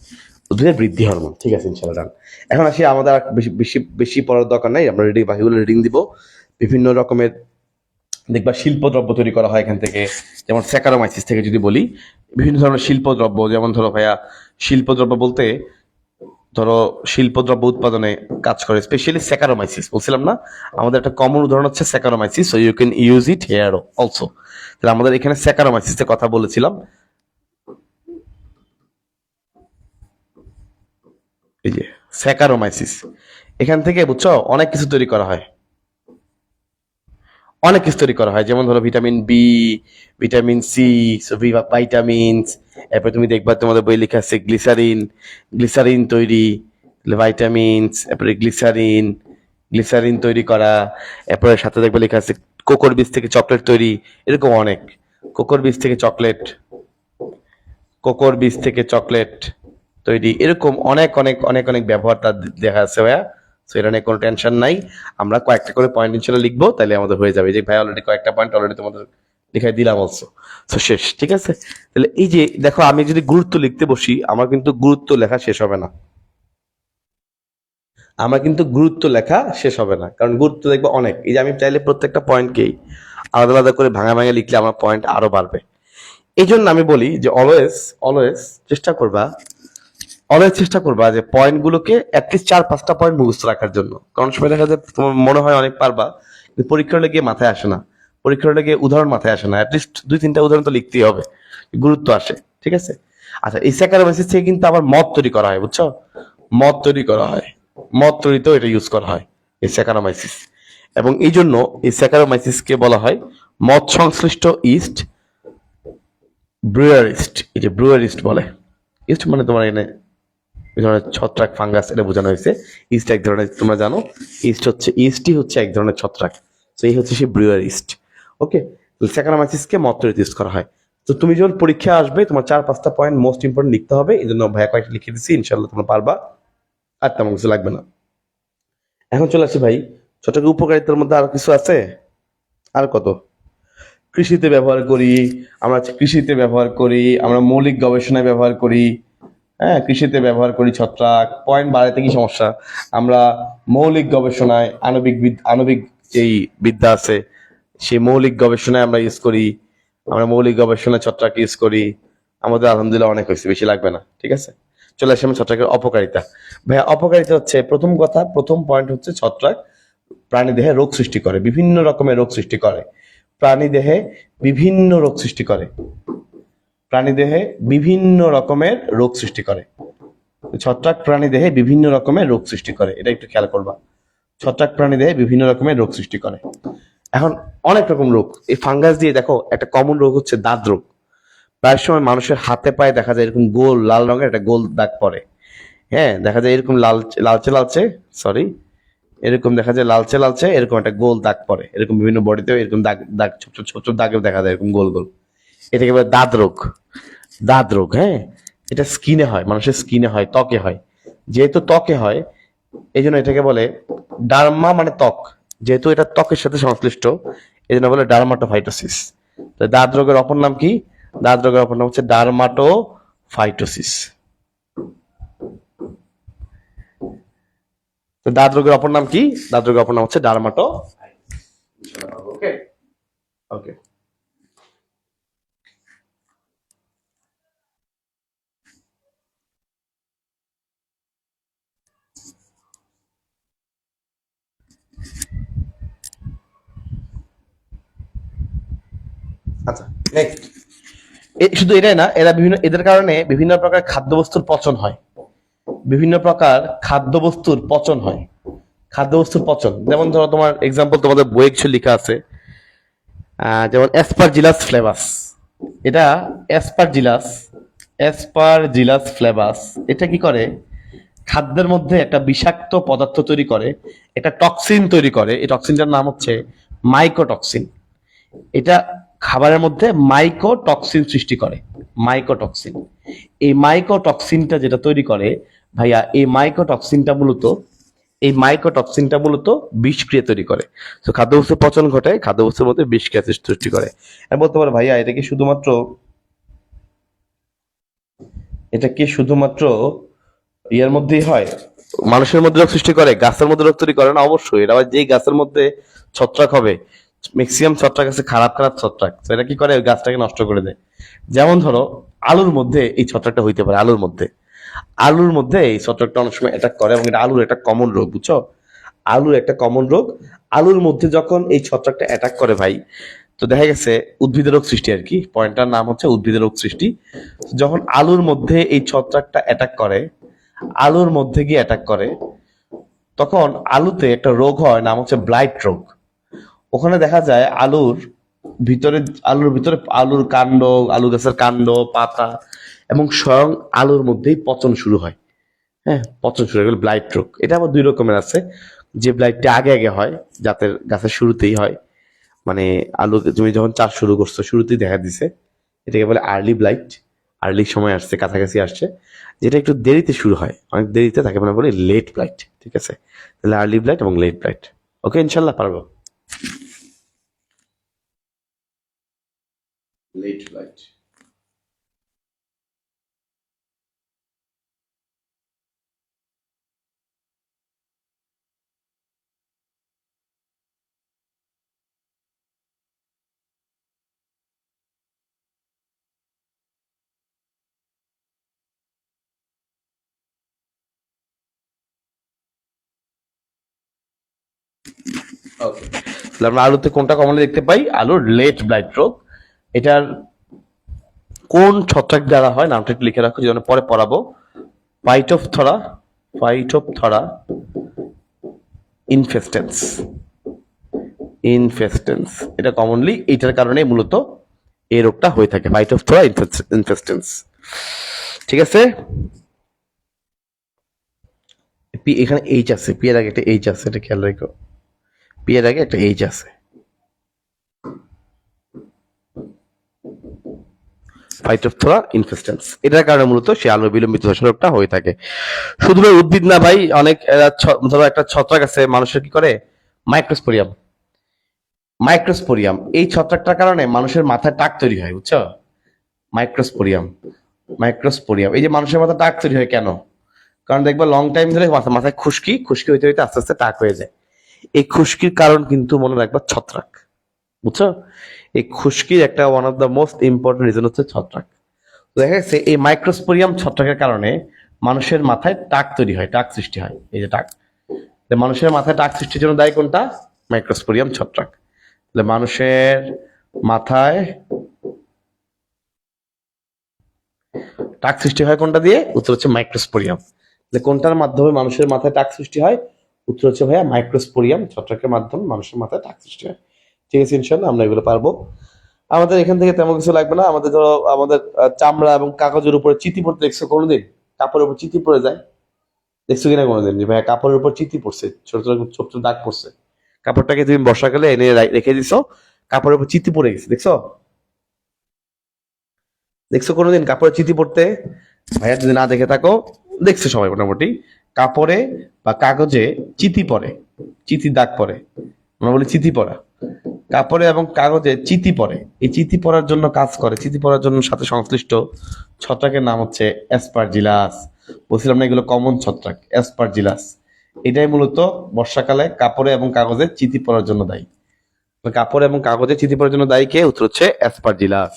উদ্ভিদের বৃদ্ধি হরমোন, ঠিক আছে? ইনশাআল্লাহ ডান। এখন আসি, আমাদের আর বেশি বেশি বেশি পড়ার দরকার নাই, আমরা রিডিং বাকিগুলো রিডিং দিব। বিভিন্ন রকমের দেখবা শিল্পদ্রব্য তৈরি করা হয় এখান থেকে। যেমন স্যাকারোমাইসিস থেকে যদি বলি, বিভিন্ন ধরনের শিল্পদ্রব্য, যেমন ধরো ভাইয়া, শিল্পদ্রব্য বলতে ধরো শিল্পদ্রব্য উৎপাদনে কাজ করে স্পেশালি স্যাকারোমাইসিস, বলছিলাম না? আমাদের একটা কমন উদাহরণ হচ্ছে Saccharomyces, so you can use it here also. তাহলে আমাদের এখানে স্যাকারোমাইসিসের কথা বলেছিলাম। এই যে স্যাকারোমাইসিস, এখান থেকে বুঝছো অনেক কিছু তৈরি করা হয়, অনেক কিছু তৈরি করা হয়। যেমন ধরো vitamin B, vitamin C, vitamins. এরপর তুমি দেখবা তোমাদের বই লেখা আছে গ্লিসারিন, গ্লিসারিন তৈরি, ভাইটামিনস, এরপরে গ্লিসারিন, গ্লিসারিন তৈরি করা। এরপরে সাথে দেখবে লেখা আছে কোকোর বীজ থেকে চকলেট তৈরি, এরকম অনেক। কোকোর বীজ থেকে চকলেট, কোকোর বীজ থেকে চকলেট তৈরি, এরকম অনেক অনেক অনেক অনেক ব্যবহার তার দেখা আছে ভাইয়া। তো এটা নিয়ে কোনো টেনশন নাই, আমরা কয়েকটা করে পয়েন্ট ইনশাল্লাহ লিখবো, তাহলে আমাদের হয়ে যাবে। যে ভাই অলরেডি কয়েকটা পয়েন্ট অলরেডি তোমাদের লিখাই দিলাম অলসো। তো শেষ, ঠিক আছে? তাহলে এই যে দেখো, আমি যদি গুরুত্ব লিখতে বসি, আমার কিন্তু গুরুত্ব লেখা শেষ হবে না। আমরা কিন্তু গুরুত্ব লেখা শেষ হবে না, কারণ গুরুত্ব দেখবো অনেক। এই যে আমি চাইলে প্রত্যেকটা পয়েন্টকেই আলাদা আলাদা করে ভাঙা ভাঙা লিখলে আমার পয়েন্ট আরো বাড়বে। এই জন্য আমি বলি যে অলওয়েজ অলওয়েজ চেষ্টা করবা, অলওয়েজ চেষ্টা করবা যে পয়েন্টগুলোকে অ্যাটলিস্ট 4-5টা পয়েন্ট মুখস্থ রাখার জন্য। কারণ সময় দেখা যায় তোমার মনে হয় অনেক পারবা, কিন্তু পরীক্ষার হলে গিয়ে মাথায় আসে না, পরীক্ষার হলে গিয়ে উদাহরণ মাথায় আসে না, অ্যাটলিস্ট 2-3টা উদাহরণ তো লিখতেই হবে, গুরুত্ব আসে। ঠিক আছে? আচ্ছা, এই স্যাকারোমাইসিস থেকে কিন্তু আবার মদ তৈরি করা হয়, বুঝছো? মদ তৈরি করা হয়, মদ তৈরিতেও এটা ইউজ করা হয়, এই স্যাকারোমাইসিস। এবং এই জন্য এই স্যাকারোমাইসিসকে বলা হয় মদ সংশ্লিষ্ট ইস্ট, ব্রুয়ারিস্ট। এই যে ব্রুয়ারিস্ট বলে, ইস্ট মানে তোমার এখানে এই ধরনের ছত্রাক ফাঙ্গাস এটা বোঝানো হয়েছে। ইস্ট এক ধরনের, তোমরা জানো ইস্টই হচ্ছে এক ধরনের ছত্রাক। তো এই হচ্ছে সেই ব্রুয়ার ইস্ট। ওকে, স্যাকারোমাইসিসকে মদ তৈরিতে ইউজ করা হয়। তো তুমি যখন পরীক্ষা আসবে তোমার 4-5টা পয়েন্ট মোস্ট ইম্পর্টেন্ট লিখতে হবে, এই জন্য ভাইয়া কয়েকটা লিখে দিচ্ছি, ইনশাল্লাহ তোমরা পারবা, আর তেমন কিছু লাগবে না। এখন চলে আসি ভাই, ছত্রাকের উপকারিতার মধ্যে আরো কিছু আছে। আর কত? কৃষিতে ব্যবহার করি, কৃষিতে ব্যবহার করি, আমরা মৌলিক গবেষণায় ব্যবহার করি। হ্যাঁ, কৃষিতে ব্যবহার করি ছত্রাক, পয়েন্ট বাড়াইতে কি সমস্যা? আমরা মৌলিক গবেষণায় আণবিক যেই বিদ্যা আছে সেই মৌলিক গবেষণায় আমরা ইউজ করি, আমরা মৌলিক গবেষণায় ছত্রাক ইউজ করি। আমাদের আলহামদুলিল্লাহ অনেক হয়েছে, বেশি লাগবে না। ঠিক আছে, চলে আসি আমি ছত্রাকের অপকারিতা। ভাইয়া অপকারিতা হচ্ছে, প্রথম পয়েন্ট হচ্ছে ছত্রাক প্রাণী দেহে রোগ সৃষ্টি করে, বিভিন্ন রকমের রোগ সৃষ্টি করে। প্রাণী দেহে বিভিন্ন রোগ সৃষ্টি করে, প্রাণী দেহে বিভিন্ন রকমের রোগ সৃষ্টি করে। ছত্রাক প্রাণী দেহে বিভিন্ন রকমের রোগ সৃষ্টি করে, এটা একটু খেয়াল করবা। ছত্রাক প্রাণী দেহে বিভিন্ন রকমের রোগ সৃষ্টি করে। এখন অনেক রকম রোগ এই ফাঙ্গাস দিয়ে, দেখো একটা কমন রোগ হচ্ছে দাঁত রোগ। প্রায় সময় মানুষের হাতে পায়ে দেখা যায় এরকম গোল লাল রঙের একটা গোল দাগ পড়ে। হ্যাঁ, দেখা যায় এরকম লালচে লালচে, সরি, এরকম দেখা যায় লালচে লালচে এরকম একটা গোল দাগ পড়ে, এরকম বিভিন্ন বডিতেও এরকম দাগ দাগ ছোট ছোট ছোট দাগেও দেখা যায় এরকম গোল গোল। এটাকে বলে দাঁত রোগ। দাঁত রোগ, হ্যাঁ, এটা স্কিনে হয়, মানুষের স্কিনে হয়, ত্বকে হয়। যেহেতু ত্বকে হয় এই জন্য এটাকে বলে ডার্মা, মানে ত্বক। যেহেতু এটা ত্বকের সাথে সংশ্লিষ্ট এই জন্য বলে ডার্মাটোফাইটোসিস। তো দাঁত রোগের অপর নাম কি? দাঁত রোগের অপর নাম হচ্ছে ডার্মাটোফাইটোসিস। তো দাঁত রোগের অপর নাম কি? দাঁত রোগের অপর নাম হচ্ছে ডার্মাটো। ওকে, ওকে। আচ্ছা, নেক্সট। শুধু এটাই না, এদের কারণে বিভিন্ন প্রকার খাদ্যবস্তুর পচন হয়, বিভিন্ন প্রকার খাদ্যবস্তুর পচন হয়। খাদ্যবস্তুর পচন, যেমন ধরো তোমার এক্সাম্পল তোমাদের বইয়ে কিছু লেখা আছে, যেমন অ্যাসপারজিলাস ফ্লেভাস। এটা অ্যাসপারজিলাস অ্যাসপারজিলাস ফ্লেভাস এটা কি করে? খাদ্যের মধ্যে একটা বিষাক্ত পদার্থ তৈরি করে, একটা টক্সিন তৈরি করে। এই টক্সিনটার নাম হচ্ছে মাইকোটক্সিন। এটা খাবারের মধ্যে মাইকোটক্সিন সৃষ্টি করে, মাইকোটক্সিন। এই মাইকোটক্সিনটা যেটা তৈরি করে ভাইয়া, এই মাইকোটক্সিনটা মূলত বিষক্রিয়া তৈরি করে। তো খাদ্যবস্তুর পচন ঘটায়, খাদ্যবস্তুর মধ্যে বিষক্রিয়া সৃষ্টি করে। আমি বলতে পারো ভাইয়া এটা কি শুধুমাত্র ইয়ের মধ্যেই হয়, মানুষের মধ্যে রোগ সৃষ্টি করে, গাছের মধ্যে রোগ তৈরি করে না? অবশ্যই। এটা আবার যেই গাছের মধ্যে ছত্রাক হবে, ম্যাক্সিমাম ছত্রাক আছে খারাপ খারাপ ছত্রাক, তো এটা কি করে? ওই গাছটাকে নষ্ট করে দেয়। যেমন ধরো আলুর মধ্যে এই ছত্রাকটা হইতে পারে, আলুর মধ্যে এই ছত্রাকটা অনেক সময় অ্যাটাক করে, এবং এটা আলুর একটা কমন রোগ, বুঝছো? আলুর একটা কমন রোগ। আলুর মধ্যে যখন এই ছত্রাকটা অ্যাটাক করে ভাই, তো দেখা গেছে উদ্ভিদের রোগ সৃষ্টি আর কি, পয়েন্টটার নাম হচ্ছে উদ্ভিদের রোগ সৃষ্টি। যখন আলুর মধ্যে এই ছত্রাকটা অ্যাটাক করে, আলুর মধ্যে গিয়ে অ্যাটাক করে, তখন আলুতে একটা রোগ হয়, নাম হচ্ছে ব্লাইট রোগ। ওখানে দেখা যায় ভিতরে আলুর কাণ্ড, আলু গাছের কাণ্ড, পাতা এবং স্বয়ং আলুর মধ্যেই পচন শুরু হয়। হ্যাঁ, পচন শুরু হয়ে গেল, ব্লাইট রোগ। এটা আবার দুই রকমের আছে। যে ব্লাইটটা আগে আগে হয়, গাছের শুরুতেই হয়, মানে আলু তুমি যখন চাষ শুরু করছো শুরুতেই দেখা দিছে, এটাকে বলে আর্লি ব্লাইট। আর্লি সময় আসছে, কাছাকাছি আসছে। যেটা একটু দেরিতে শুরু হয়, অনেক দেরিতে, তাকে মানে বলে লেট ব্লাইট। ঠিক আছে, তাহলে আর্লি ব্লাইট এবং লেট ব্লাইট। ওকে, ইনশাল্লাহ পারবো। Late blight. ওকে, তাহলে আমরা আলুতে কোনটা কমনলি দেখতে পাই? আলুর লেট ব্লাইট রোগ। এটার কোন ছত্রাক দ্বারা হয় নামটা একটু লিখে রাখো, যেন পরে পড়াবো। ফাইটোপথরা, ফাইটোপথরা ইনফেস্টেন্স, ইনফেস্টেন্স। এটা কমনলি এইটার কারণে মূলত এই রোগটা হয়ে থাকে, ফাইটোপথরা ইনফেস্টেন্স। ঠিক আছে, পি এখানে এইচ আছে, পি এর আগে একটা এইচ আছে, এটা খেয়াল রেখো। পি এর আগে একটা এইচ আছে, ফাইটোপথরা ইনফেস্টেন্স। এটার কারণে মূলত সে আলুর বিলম্বিত ধসা রোগটা হয়ে থাকে। শুধু ভাই উদ্ভিদ না ভাই, অনেক ধরো একটা ছত্রাক আছে মানুষের কি করে, মাইক্রোস্পোরিয়াম। মাইক্রোস্পোরিয়াম এই ছত্রাকটার কারণে মানুষের মাথায় টাক তৈরি হয়, বুঝছো? মাইক্রোস্পোরিয়াম, মাইক্রোস্পোরিয়াম। এই যে মানুষের মাথায় টাক তৈরি হয় কেন? কারণ দেখবা লং টাইম ধরে মাথায় খুশকি, খুশকি হইতে হইতে আস্তে আস্তে টাক হয়ে যায়। এই খুশকির কারণ কিন্তু মনে রাখবা ছত্রাক, বুঝছো? এই খুশকির একটা one of the most important reason হচ্ছে ছত্রাক। দেখা গেছে এই মাইক্রোস্পোরিয়াম ছত্রাকের কারণে মানুষের মাথায় টাক তৈরি হয়, টাক সৃষ্টি হয়। এই যে টাক, মানুষের মাথায় টাক সৃষ্টির জন্য দায়ী কোনটা? মাইক্রোস্পোরিয়াম ছত্রাক। তাহলে মানুষের মাথায় টাক সৃষ্টি হয় কোনটা দিয়ে? উত্তর হচ্ছে মাইক্রোস্পোরিয়াম। তাহলে কোনটার মাধ্যমে মানুষের মাথায় টাক সৃষ্টি হয়? উত্তর হচ্ছে ভাইয়া মাইক্রোস্পোরিয়াম ছত্রাকের মাধ্যমে মানুষের মাথায় টাক সৃষ্টি হয়। ঠিক আছে, ইনশাল্লাহ আমরা এগুলো পারবো। আমাদের এখান থেকে তেমন কিছু লাগবে না। আমাদের ধরো আমাদের চামড়া এবং কাগজের উপরে চিঠি পড়তে দেখছো কোনোদিন? কাপড়ের উপর চিঠি পড়ে যায়, দেখছো কিনা কোনোদিন? যে ভাইয়া কাপড়ের উপর চিঠি পড়ছে, ছোট ছোট ছোট ছোট দাগ পড়ছে। কাপড়টাকে তুমি বর্ষাকালে এনে রেখে দিছো, কাপড়ের উপর চিঠি পড়ে গেছে, দেখছো? দেখছো কোনোদিন কাপড়ে চিঠি পড়তে? ভাইয়া যদি না দেখে থাকো, দেখছো সবাই মোটামুটি। কাপড়ে বা কাগজে চিঠি পড়ে, চিঠি দাগ পড়ে, আমরা বলি চিঠি পড়া। কাপড়ে এবং কাগজে চিঠি পড়ে, এই চিঠি পড়ার জন্য কাজ করে, চিঠি পড়ার জন্য সাথে সংশ্লিষ্ট ছত্রাকের নাম হচ্ছে অ্যাসপারজিলাস। বলছিলাম না এগুলো কমন ছত্রাক, অ্যাসপারজিলাস। এটাই মূলত বর্ষাকালে কাপড়ে এবং কাগজে চিঠি পড়ার জন্য দায়ী। কাপড় এবং কাগজে চিঠি পড়ার জন্য দায়ী কে? উত্তর হচ্ছে অ্যাসপারজিলাস।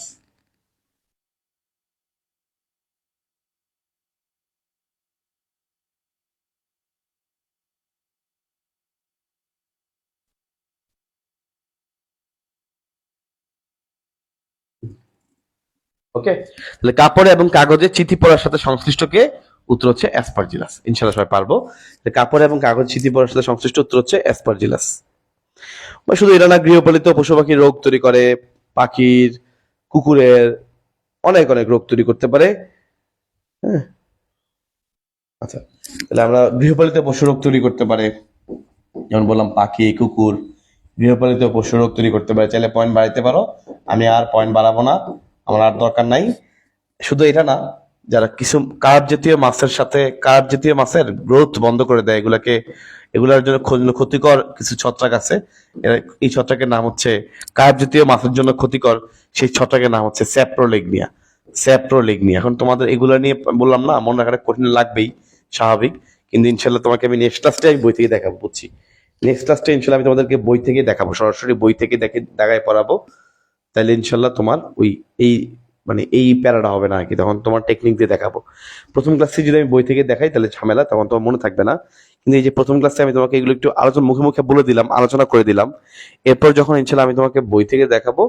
ওকে, তাহলে কাপড়ে এবং কাগজে চিঠি পড়ার সাথে সংশ্লিষ্ট কে? উত্তর হচ্ছে অ্যাসপারজিলাস। ইনশাআল্লাহ সবাই পারবো। কাপড়ে এবং কাগজ চিঠি পড়ার সাথে সংশ্লিষ্ট উত্তর হচ্ছে অ্যাসপারজিলাস। বা শুধু এরা না, গৃহপালিত পশু পাখির রোগ তৈরি করে, পাখির, কুকুরের অনেক অনেক রোগ তৈরি করতে পারে। হ্যাঁ, আচ্ছা, তাহলে আমরা গৃহপালিত পশু রোগ তৈরি করতে পারে, যেমন বললাম পাখি, কুকুর গৃহপালিত পশু রোগ তৈরি করতে পারে। চাইলে পয়েন্ট বাড়াইতে পারো, আমি আর পয়েন্ট বাড়াবো না, আমার আর দরকার নাই। শুধু এটা না, যারা কিছু কার্ব জাতীয় মাছের সাথে, কার্ব জাতীয় মাছের গ্রোথ বন্ধ করে দেয়, এগুলাকে, এগুলার জন্য ক্ষতিকর কিছু ছত্রাক আছে। এই ছত্রাকের নাম হচ্ছে, কার্ব জাতীয় মাছের জন্য ক্ষতিকর সেই ছত্রাকের নাম হচ্ছে স্যাপ্রোলিগনিয়া। স্যাপ্রোলিগনিয়া। এখন তোমাদের এগুলা নিয়ে বললাম না, মনে রাখাটা কঠিন লাগবেই, স্বাভাবিক। কিন্তু ইনশাল্লাহ তোমাকে আমি নেক্সট ক্লাসে আমি বই থেকে দেখাবো, বুঝছি। নেক্সট ক্লাসটা ইনশাল্লাহ আমি তোমাদেরকে বই থেকে দেখাবো, সরাসরি বই থেকে দেখায় পড়াবো। তাহলে ইনশাল্লাহ তোমার ওই এই মানে এই প্যারাটা হবে না আর কি, তখন তোমার টেকনিক দিয়ে দেখাবো। প্রথম ক্লাসে যদি আমি বই থেকে দেখাই তাহলে ঝামেলা, তখন তোমার মনে থাকবে না। কিন্তু এই যে প্রথম ক্লাসে আমি তোমাকে এগুলো একটু আলোচনা মুখে মুখে বলে দিলাম, আলোচনা করে দিলাম, এরপর যখন ইনশাল্লাহ আমি তোমাকে বই থেকে দেখাবো,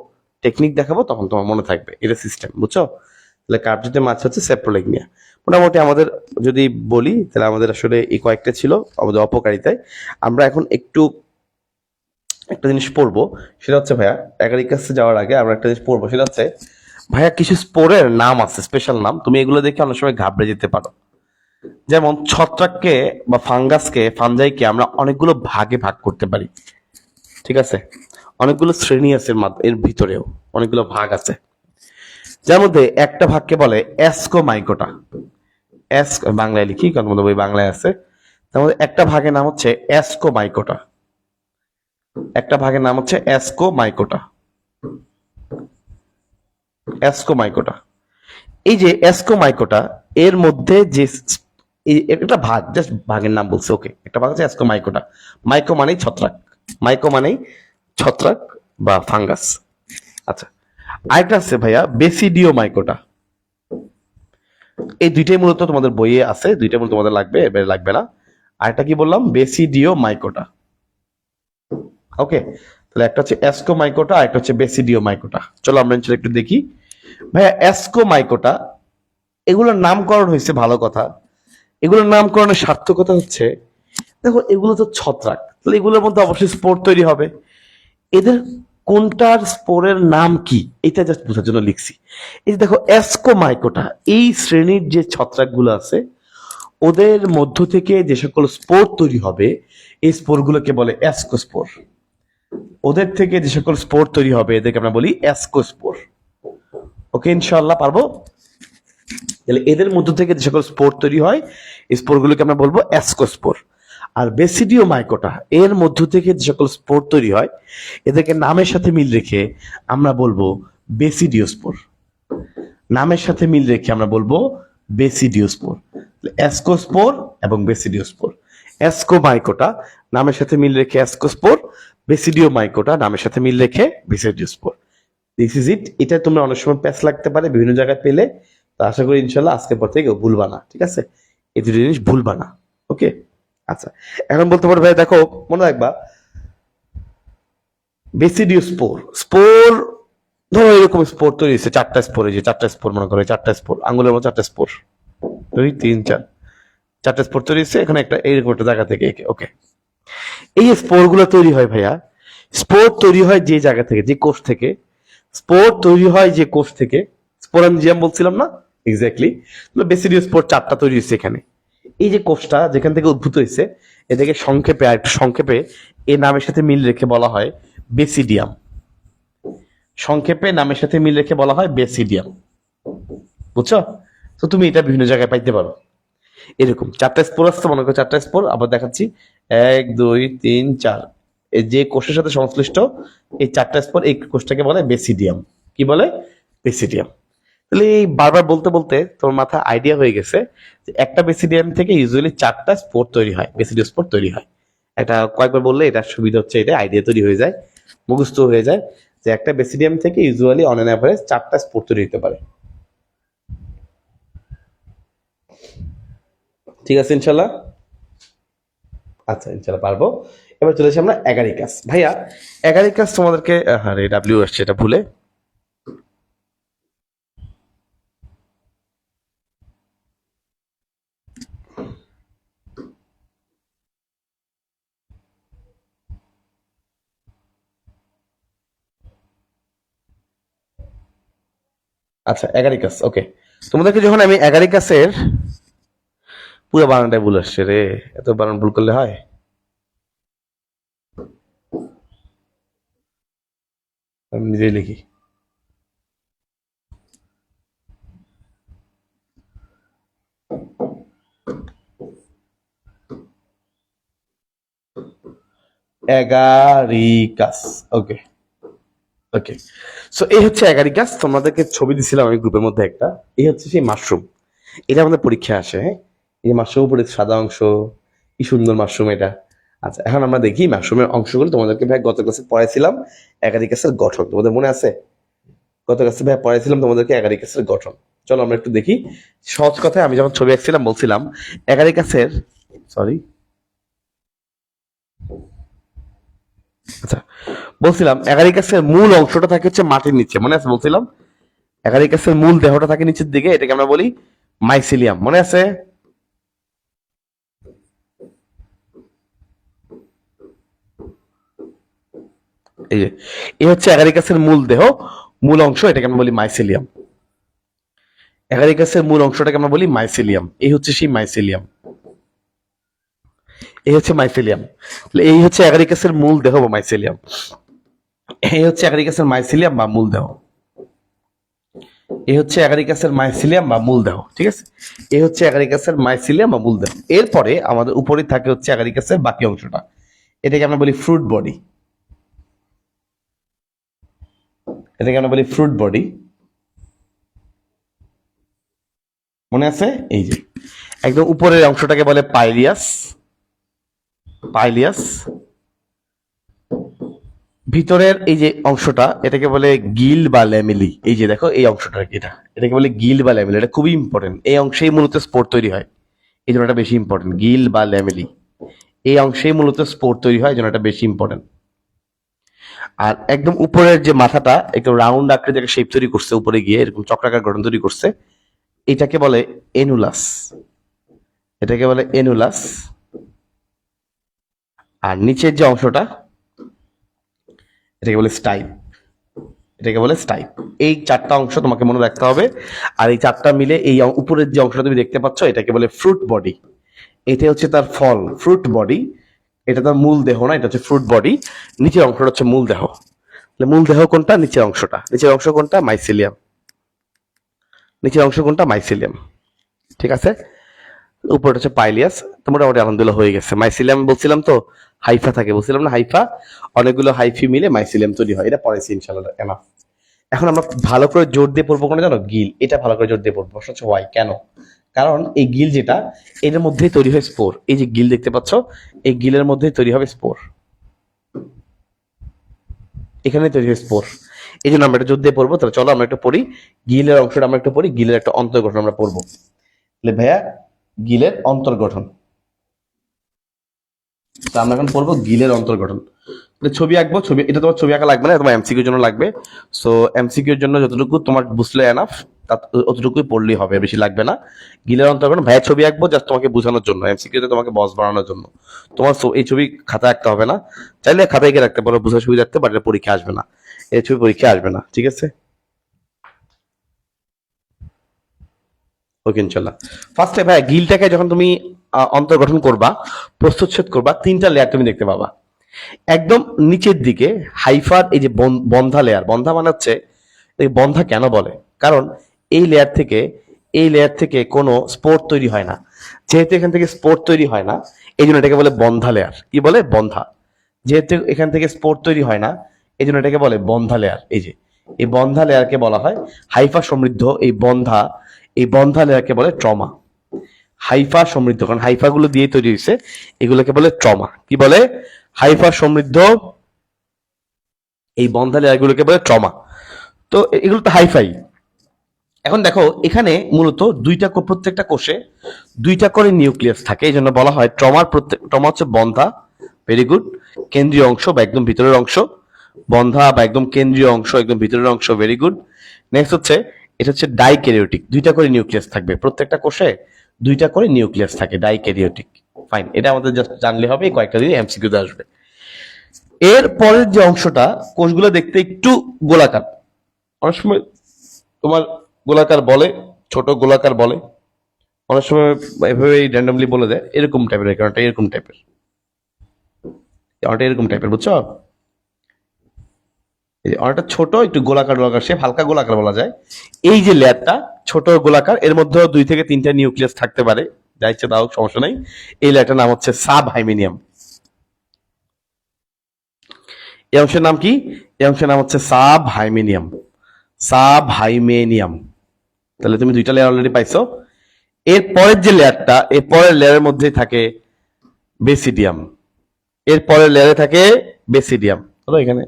টেকনিক দেখাবো, তখন তোমার মনে থাকবে। এটা সিস্টেম, বুঝছো? তাহলে কার্বজাতীয় মাছ হচ্ছে স্যাপ্রোলিগনিয়া। মোটামুটি আমাদের যদি বলি, তাহলে আমাদের আসলে এই কয়েকটা ছিল আমাদের অপকারিতায়। আমরা এখন একটু একটা জিনিস পড়বো, সেটা হচ্ছে ভাইয়া অ্যাগ্রিকালচার যাওয়ার আগে আমরা একটা জিনিস পড়বো, সেটা হচ্ছে ভাইয়া কিছু স্পোরের নাম আছে, স্পেশাল নাম, তুমি এগুলো দেখে অনেক সময় ঘাবড়ে যেতে পারো। যেমন ছত্রাককে বা ফাঙ্গাসকে, ফানজাইকে আমরা অনেকগুলো ভাগে ভাগ করতে পারি, ঠিক আছে? অনেকগুলো শ্রেণী আছে এর ভিতরেও অনেকগুলো ভাগ আছে। যার মধ্যে একটা ভাগকে বলে অ্যাসকোমাইকোটা। বাংলায় লিখি কারণ মধ্যে বই বাংলায় আছে। তার মধ্যে একটা ভাগের নাম হচ্ছে অ্যাসকোমাইকোটা, একটা ভাগের নাম হচ্ছে অ্যাসকোমাইকোটা, অ্যাসকোমাইকোটা। এই যে অ্যাসকোমাইকোটা, এর মধ্যে যে একটা ভাগ, জাস্ট ভাগের নাম বলছে, ওকে, একটা ভাগ আছে অ্যাসকোমাইকোটা। মাইকো মানেই ছত্রাক, মাইকো মানেই ছত্রাক বা ফাঙ্গাস। আচ্ছা, আরেকটা আছে ভাইয়া বেসিডিও মাইকোটা। এই দুইটাই মূলত তোমাদের বইয়ে আছে, দুইটাই মূলত তোমাদের লাগবে, এবারে লাগবে না। আরেকটা কি বললাম? বেসিডিও মাইকোটা। ওকে, তাহলে একটা হচ্ছে অ্যাস্কোমাইকোটা আর একটা হচ্ছে বেসিডিওমাইকোটা। চলো আমরা একটু দেখি। ভাইয়া অ্যাস্কোমাইকোটা এগুলোর নামকরণ হয়েছে ভালো কথা, এগুলোর নামকরণের সার্থকতা হচ্ছে, দেখো এগুলো তো ছত্রাক, তাহলে এগুলোর মধ্যে অবশ্যই স্পোর তৈরি হবে। এদের কোনটার স্পোরের নাম কি এটা জাস্ট বোঝার জন্য লিখছি। এই যে দেখো অ্যাস্কোমাইকোটা, এই শ্রেণীর যে ছত্রাকগুলো আছে ওদের মধ্য থেকে যে সকল স্পোর তৈরি হবে এই স্পোরগুলোকে বলে অ্যাস্কোস্পোর। ওদের থেকে যে সকল স্পোর তৈরি হবে এদেরকে আমরা বলি অ্যাস্কোস্পোর। ওকে, ইনশাআল্লাহ পারবো। তাহলে এদের মধ্য থেকে যে সকল স্পোর তৈরি হয় এই স্পোরগুলোকে আমরা বলবো অ্যাস্কোস্পোর। আর বেসিডিওমাইকোটা এর মধ্য থেকে যে সকল স্পোর তৈরি হয় এদেরকে নামের সাথে মিল রেখে আমরা বলবো বেসিডিওস্পোর। নামের সাথে মিল রেখে আমরা বলবো বেসিডিওস্পোর। অ্যাস্কোস্পোর এবং বেসিডিওস্পোর। অ্যাস্কোমাইকোটা নামের সাথে মিল রেখে অ্যাস্কোস্পোর, বেসিডিওমাইকোটা নামের সাথে মিল রেখে বেসিডিওস্পোর। This is it. এটা তোমরা অনেক সময় প্যাচ লাগতে পারে বিভিন্ন জায়গায় পেলে, তো আশা করি ইনশাল্লাহ আজকের পর থেকে ভুলবা না, ঠিক আছে? এই দুটো জিনিস ভুলবা না। ওকে, আচ্ছা এখন বলতে পারো ভাই দেখো মনে রাখবা বেসিডিওস্পোর, স্পোর ধরো এরকম স্পোর তৈরি হয়েছে, চারটা স্পোর, এই যে চারটা স্পোর মনে করো, চারটা স্পোর আঙ্গুলের মতো চারটা স্পোর, 2 3 4 চারটা স্পোর তৈরি হয়েছে এখানে একটা এইরকম একটা জায়গা থেকে। ওকে, এই স্পোর গুলো তৈরি হয় ভাইয়া, স্পোর তৈরি হয় যে জায়গা থেকে, যে কোষ থেকে স্পোর তৈরি হয়, যে কোষ থেকে স্পোরাঞ্জিয়াম বলছিলাম না, এক্স্যাক্টলি। বেসিডিও স্পোর চারটা তৈরি হয়েছে এখানে। এই যে কোষটা যেখান থেকে উদ্ভূত হয়েছে এটাকে সংক্ষেপে আর একটু সংক্ষেপে এই নামের সাথে মিল রেখে বলা হয় বেসিডিয়াম। সংক্ষেপে নামের সাথে মিল রেখে বলা হয় বেসিডিয়াম, বুঝছো? তো তুমি এটা বিভিন্ন জায়গায় পাইতে পারো। এরকম চারটা স্পোর আসছে মনে করো, চারটা স্পোর আবার দেখাচ্ছি, 1 2 3 4, এই যে কোষের সাথে সংশ্লিষ্ট এই চারটা স্পোর, এই কোষটাকে বলে বেসিডিয়াম। কি বলে? বেসিডিয়াম। তাহলে এই বারবার বলতে বলতে তোমার মাথায় আইডিয়া হয়ে গেছে যে একটা বেসিডিয়াম থেকে ইউজুয়ালি চারটা স্পোর তৈরি হয়, বেসিডিও স্পোর তৈরি হয়। এটা কয়েকবার বললে এটা সুবিধা হচ্ছে, এটা আইডিয়া তৈরি হয়ে যায়, মুখস্থ হয়ে যায় যে একটা বেসিডিয়াম থেকে ইউজুয়ালি অন এন অ্যাভারেজ চারটা স্পোর তৈরি হতে পারে। ঠিক আছে ইনশাল্লাহ? আচ্ছা ইনশাল্লাহ পারবো। এবার চলে আসি আমরা অ্যাগারিকাস। ভাইয়া অ্যাগারিকাস তোমাদেরকে, আরে ডাব্লিউ আসছে এটা ভুলে, আচ্ছা অ্যাগারিকাস। ওকে, তোমাদেরকে যখন আমি অ্যাগারিকাসের পুরো বানানটাই ভুল আসছে রে, এত বানান ভুল করলে হয়? আমি নিজেই লিখি। অ্যাগারিকাস। ওকে ওকে, সো এই হচ্ছে অ্যাগারিকাস। তোমাদেরকে ছবি দিছিলাম আমি গ্রুপের মধ্যে একটা, এই হচ্ছে সেই মাশরুম। এটা আমাদের পরীক্ষায় আসে, হ্যাঁ? এই যে মাশরুম উপরে সাদা অংশ, কি সুন্দর মাশরুম এটা। আচ্ছা এখন আমরা দেখি মাশরুমের অংশগুলো। তোমাদেরকে ভাই গত ক্লাসে পড়াইছিলাম অ্যাগারিকাসের গঠন, তোমাদের মনে আছে? গত ক্লাসে ভাই পড়াইছিলাম তোমাদেরকে অ্যাগারিকাসের গঠন। চলো আমরা একটু দেখি। সহজ কথায় আমি যখন ছবি আঁকছিলাম বলছিলাম অ্যাগারিকাসের, সরি, আচ্ছা বলছিলাম অ্যাগারিকাসের মূল অংশটা থাকে হচ্ছে মাটির নিচে, মনে আছে? বলছিলাম অ্যাগারিকাসের মূল দেহটা থাকে নিচের দিকে, এটাকে আমরা বলি মাইসিলিয়াম, মনে আছে? এই যে এই হচ্ছে অ্যাগারিকাসের মূল দেহ, মূল অংশ, এটাকে আমরা বলি মাইসিলিয়াম। অ্যাগারিকাসের মূল অংশটাকে আমরা বলি মাইসিলিয়াম। এই হচ্ছে সেই মাইসিলিয়াম, এই হচ্ছে মাইসিলিয়াম। এই হচ্ছে অ্যাগারিকাসের মূল দেহ বা মাইসিলিয়াম। এই হচ্ছে অ্যাগারিকাসের মাইসিলিয়াম বা মূল দেহ। এই হচ্ছে অ্যাগারিকাসের মাইসিলিয়াম বা মূল দেহ, ঠিক আছে? এই হচ্ছে অ্যাগারিকাসের মাইসিলিয়াম বা মূল দেহ। এরপরে আমাদের উপরে থাকে হচ্ছে অ্যাগারিকাসের বাকি অংশটা, এটাকে আমরা বলি ফ্রুট বডি। এটাকে আমরা বলি ফ্রুট বডি, মনে আছে? এই যে একদম উপরের অংশটাকে বলে পাইলিয়াস, পাইলিয়াস। ভিতরের এই যে অংশটা এটাকে বলে গিল বা ল্যামেলি। এই যে দেখো এই অংশটা, এটাকে বলে গিল বা ল্যামেলি। এটা খুবই ইম্পর্টেন্ট, এই অংশেই মূলত স্পোর তৈরি হয়, এই জন্য এটা বেশি ইম্পর্টেন্ট। গিল বা ল্যামেলি, এই অংশেই মূলত স্পোর তৈরি হয়, এই জন্য এটা বেশি ইম্পর্টেন্ট। আর একদম উপরের যে মাথাটা একদম রাউন্ড আকৃতির একটা শেপ তৈরি করছে, উপরে গিয়ে এরকম চক্রাকার গঠন তৈরি করছে, এটাকে বলে এনুলাস। এটাকে বলে এনুলাস। আর নিচের যে অংশটা এটাকে বলে স্টাইপ। এটাকে বলে স্টাইপ। এই চারটা অংশ তোমাকে মনে রাখতে হবে। আর এই চারটা মিলে এই উপরের যে অংশটা তুমি দেখতে পাচ্ছ এটাকে বলে ফ্রুট বডি। এটা হচ্ছে তার ফল, ফ্রুট বডি। এটা তার মূল দেহ না, এটা হচ্ছে ফ্রুট বডি। নিচের অংশটা হচ্ছে মূল দেহ। মূল দেহ কোনটা? নিচের অংশটা। নিচের অংশ কোনটা? মাইসিলিয়াম। নিচের অংশ কোনটা? মাইসিলিয়াম। ঠিক আছে, উপরটা হচ্ছে পাইলিয়াস। তো মোটামুটি আলহামদুলিল্লাহ হয়ে গেছে। মাইসিলিয়াম বলছিলাম তো, হাইফা থাকে বলছিলাম না, হাইফা, অনেকগুলো হাইফি মিলে মাইসিলিয়াম তৈরি হয়। এটা পড়াইছি ইনশাআল্লাহ এনাফ। এখন আমরা ভালো করে জোর দিয়ে পড়বো কোনটা জানো? গিল। এটা ভালো করে জোর দিয়ে পড়বো। প্রশ্ন হচ্ছে ওয়াই, কেন? কারণ এই গিল যেটা, এর মধ্যেই তৈরি হয় স্পোর। এই যে গিল দেখতে পাচ্ছ, এই গিলের মধ্যেই তৈরি হবে স্পোর। এখানে তৈরি হয় স্পোর। এই জন্য আমরা একটা জোর দিয়ে পড়বো। তাহলে চলো আমরা একটু পড়ি গিলের অংশটা, আমরা একটু পড়ি গিলের একটা অন্তর্গঠন আমরা পড়বো। তাহলে ভাইয়া গিলের অন্তর্গঠন, তা আমরা এখন পড়বো গিলের অন্তর্গঠন। ছবি আঁকবো। ছবি, এটা তোমার ছবি আঁকা লাগবে না, তোমার এমসিকিউর জন্য লাগবে। সো এমসিকিউর জন্য যতটুকু তোমার বুঝলে এনাফ, অতটুকুই পড়লেই হবে, বেশি লাগবে না। গিলের অন্তর্গঠন ভাইয়া ছবি আঁকবো জাস্ট তোমাকে বোঝানোর জন্য, এমসিকিউতে তোমাকে বস বানানোর জন্য। তোমার এই ছবি খাতা আঁকতে হবে না, চাইলে খাতায় গিয়ে রাখতে পারো, বোঝার সুবিধা রাখতে পারলে পরীক্ষা আসবে না। এই ছবি পরীক্ষা আসবে না, ঠিক আছে? ওকে ইনশাল্লাহ। ফার্স্টে ভাই গিলটাকে যখন তুমি অন্তর্গঠন করবা, প্রস্তুচ্ছেদ করবা, তিনটা লেয়ার তুমি দেখতে পাবা। একদম নিচের দিকে হাইফার এই যে বন্ধা লেয়ার, বন্ধা মানে হচ্ছে, এই বন্ধা কেন বলে? কারণ এই লেয়ার থেকে, এই লেয়ার থেকে কোনো স্পোর তৈরি হয় না। যেহেতু এখান থেকে স্পোর তৈরি হয় না, এই জন্য এটাকে বলে বন্ধা লেয়ার। কি বলে? বন্ধা। যেহেতু এখান থেকে স্পোর তৈরি হয় না, এই জন্য এটাকে বলে বন্ধা লেয়ার। এই যে এই বন্ধা লেয়ারকে বলা হয় হাইফা সমৃদ্ধ এই বন্ধা, এই বন্ধা লেয়ারকে বলে ট্রমা। হাইফা সমৃদ্ধ, কারণ হাইফা গুলো দিয়ে তৈরি হয়েছে, এগুলোকে বলে ট্রমা। কি বলে? হাইফা সমৃদ্ধ এই বন্ধা লেয়ারগুলোকে বলে ট্রমা। তো এগুলো তো হাইফাই। এখন দেখো এখানে মূলত প্রত্যেকটা কোষে দুইটা করে নিউক্লিয়াস থাকে, এই জন্য বলা হয় ট্রমা হচ্ছে বন্ধা। Very good. কেন্দ্রীয় অংশ বা একদম ভিতরের অংশ, বন্ধা বা একদম কেন্দ্রীয় অংশ, একদম ভিতরের অংশ। Very good. নেক্সট হচ্ছে, এটা হচ্ছে ডাইক্যারিওটিক, দুইটা করে নিউক্লিয়াস থাকবে প্রত্যেকটা কোষে, দুইটা করে নিউক্লিয়াস থাকে, ডাইক্যারিওটিক। ফাইন, এটা আমাদের জাস্ট জানলে হবে, কয়েকটা দিন এমসিকিউতে আসবে। এর পরের যে অংশটা, কোষগুলো দেখতে একটু গোলাকার, অনেক সময় তোমার গোলাকার বলে, ছোট গোলাকার বলে, অনেক সময় এভাবে র্যান্ডমলি বলে দেয় এরকম টাইপের, কারণটা এরকম টাইপের, কারণটা এরকম টাইপের, বুঝছো? অনেকটা ছোট, একটু গোলাকার গোলাকার শেপ, হালকা গোলাকার বলা যায়। এই যে লেয়ারটা ছোট গোলাকার, এর মধ্যেও 2 থেকে 3টা নিউক্লিয়াস থাকতে পারে, যা ইচ্ছে তাও, সমস্যা নাই। এই লেয়ারটার নাম হচ্ছে সাব হাইমেনিয়াম। এই অংশের নাম কি? এই অংশের নাম হচ্ছে সাব হাইমেনিয়াম। সাব হাইমেনিয়াম। তাহলে তুমি 2টা লেয়ার অলরেডি পাইছো। এর পরের যে লেয়ারটা, এর পরের লেয়ারের মধ্যে থাকে বেসিডিয়াম। এর পরের লেয়ারে থাকে বেসিডিয়াম। ধরো এখানে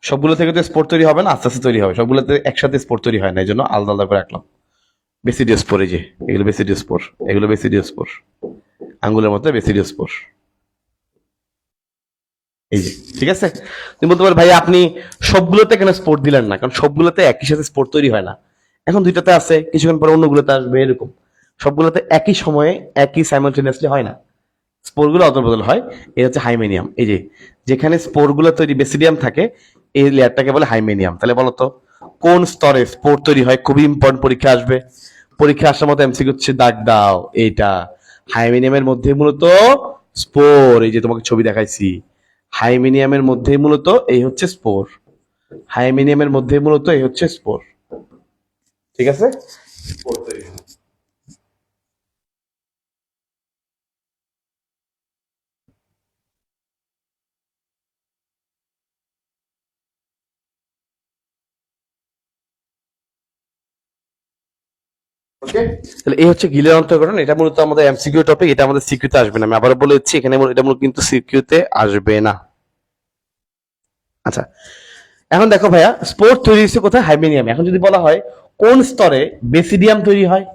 সবগুলো থেকে তো স্পোর তৈরি হবে না, আস্তে আস্তে তৈরি হবে। সবগুলোতে একসাথে স্পোর তৈরি হয় না, এই জন্য আলাদা আলাদা করে রাখলাম। বেসিডিওস্পোর, এই যে এগুলো বেসিডিওস্পোর, এগুলো বেসিডিওস্পোর, আঙ্গুলের মধ্যে বেসিডিওস্পোর। এই যে, ঠিক আছে? তুমি বলতে পারো ভাই আপনি সবগুলোতে কেন স্পোর দিলেন না? কারণ সবগুলোতে একই সাথে স্পোর তৈরি হয় না। এখন 2টাতে আছে, কিছুক্ষণ পরে অন্যগুলোতে আসবে, এরকম। সবগুলোতে একই সময়ে, একই সাইমালটেনিয়াসলি হয় না, স্পোরগুলো অদল বদল হয়। এই হচ্ছে হাইমেনিয়াম। এই যে যেখানে স্পোরগুলো তৈরি বেসিডিয়াম থাকে, এই লেয়ারটাকে বলে হাইমেনিয়াম। তাহলে বলো তো কোন স্তরে স্পোর তৈরি হয়? খুবই ইম্পর্টেন্ট, পরীক্ষা আসবে। পরীক্ষা আসার মতো এমসিকিউ হচ্ছে, দাগ দাও এইটা। হাইমেনিয়ামের মধ্যে মূলত স্পোর, এই যে তোমাকে ছবি দেখাইছি, হাইমেনিয়ামের মধ্যে মূলত এই হচ্ছে স্পোর। হাইমেনিয়ামের মধ্যে মূলত এই হচ্ছে স্পোর, ঠিক আছে? স্পোর তৈরি হয়। ওকে, তাহলে এই হচ্ছে গিলের অন্তর্গঠন। এটা মূলত আমাদের এমসিকিউ টপিক, এটা আমাদের সিকিউতে আসবে না। আমি আবার বলে দিচ্ছি, এখানে এটা মূলত কিন্তু সিকিউতে আসবে না। আচ্ছা, এখন দেখো ভাইয়া, স্পোর তৈরি হচ্ছে কোথায়? হাইমেনিয়াম। এখন যদি বলা হয় কোন স্তরে বেসিডিয়াম তৈরি হয়,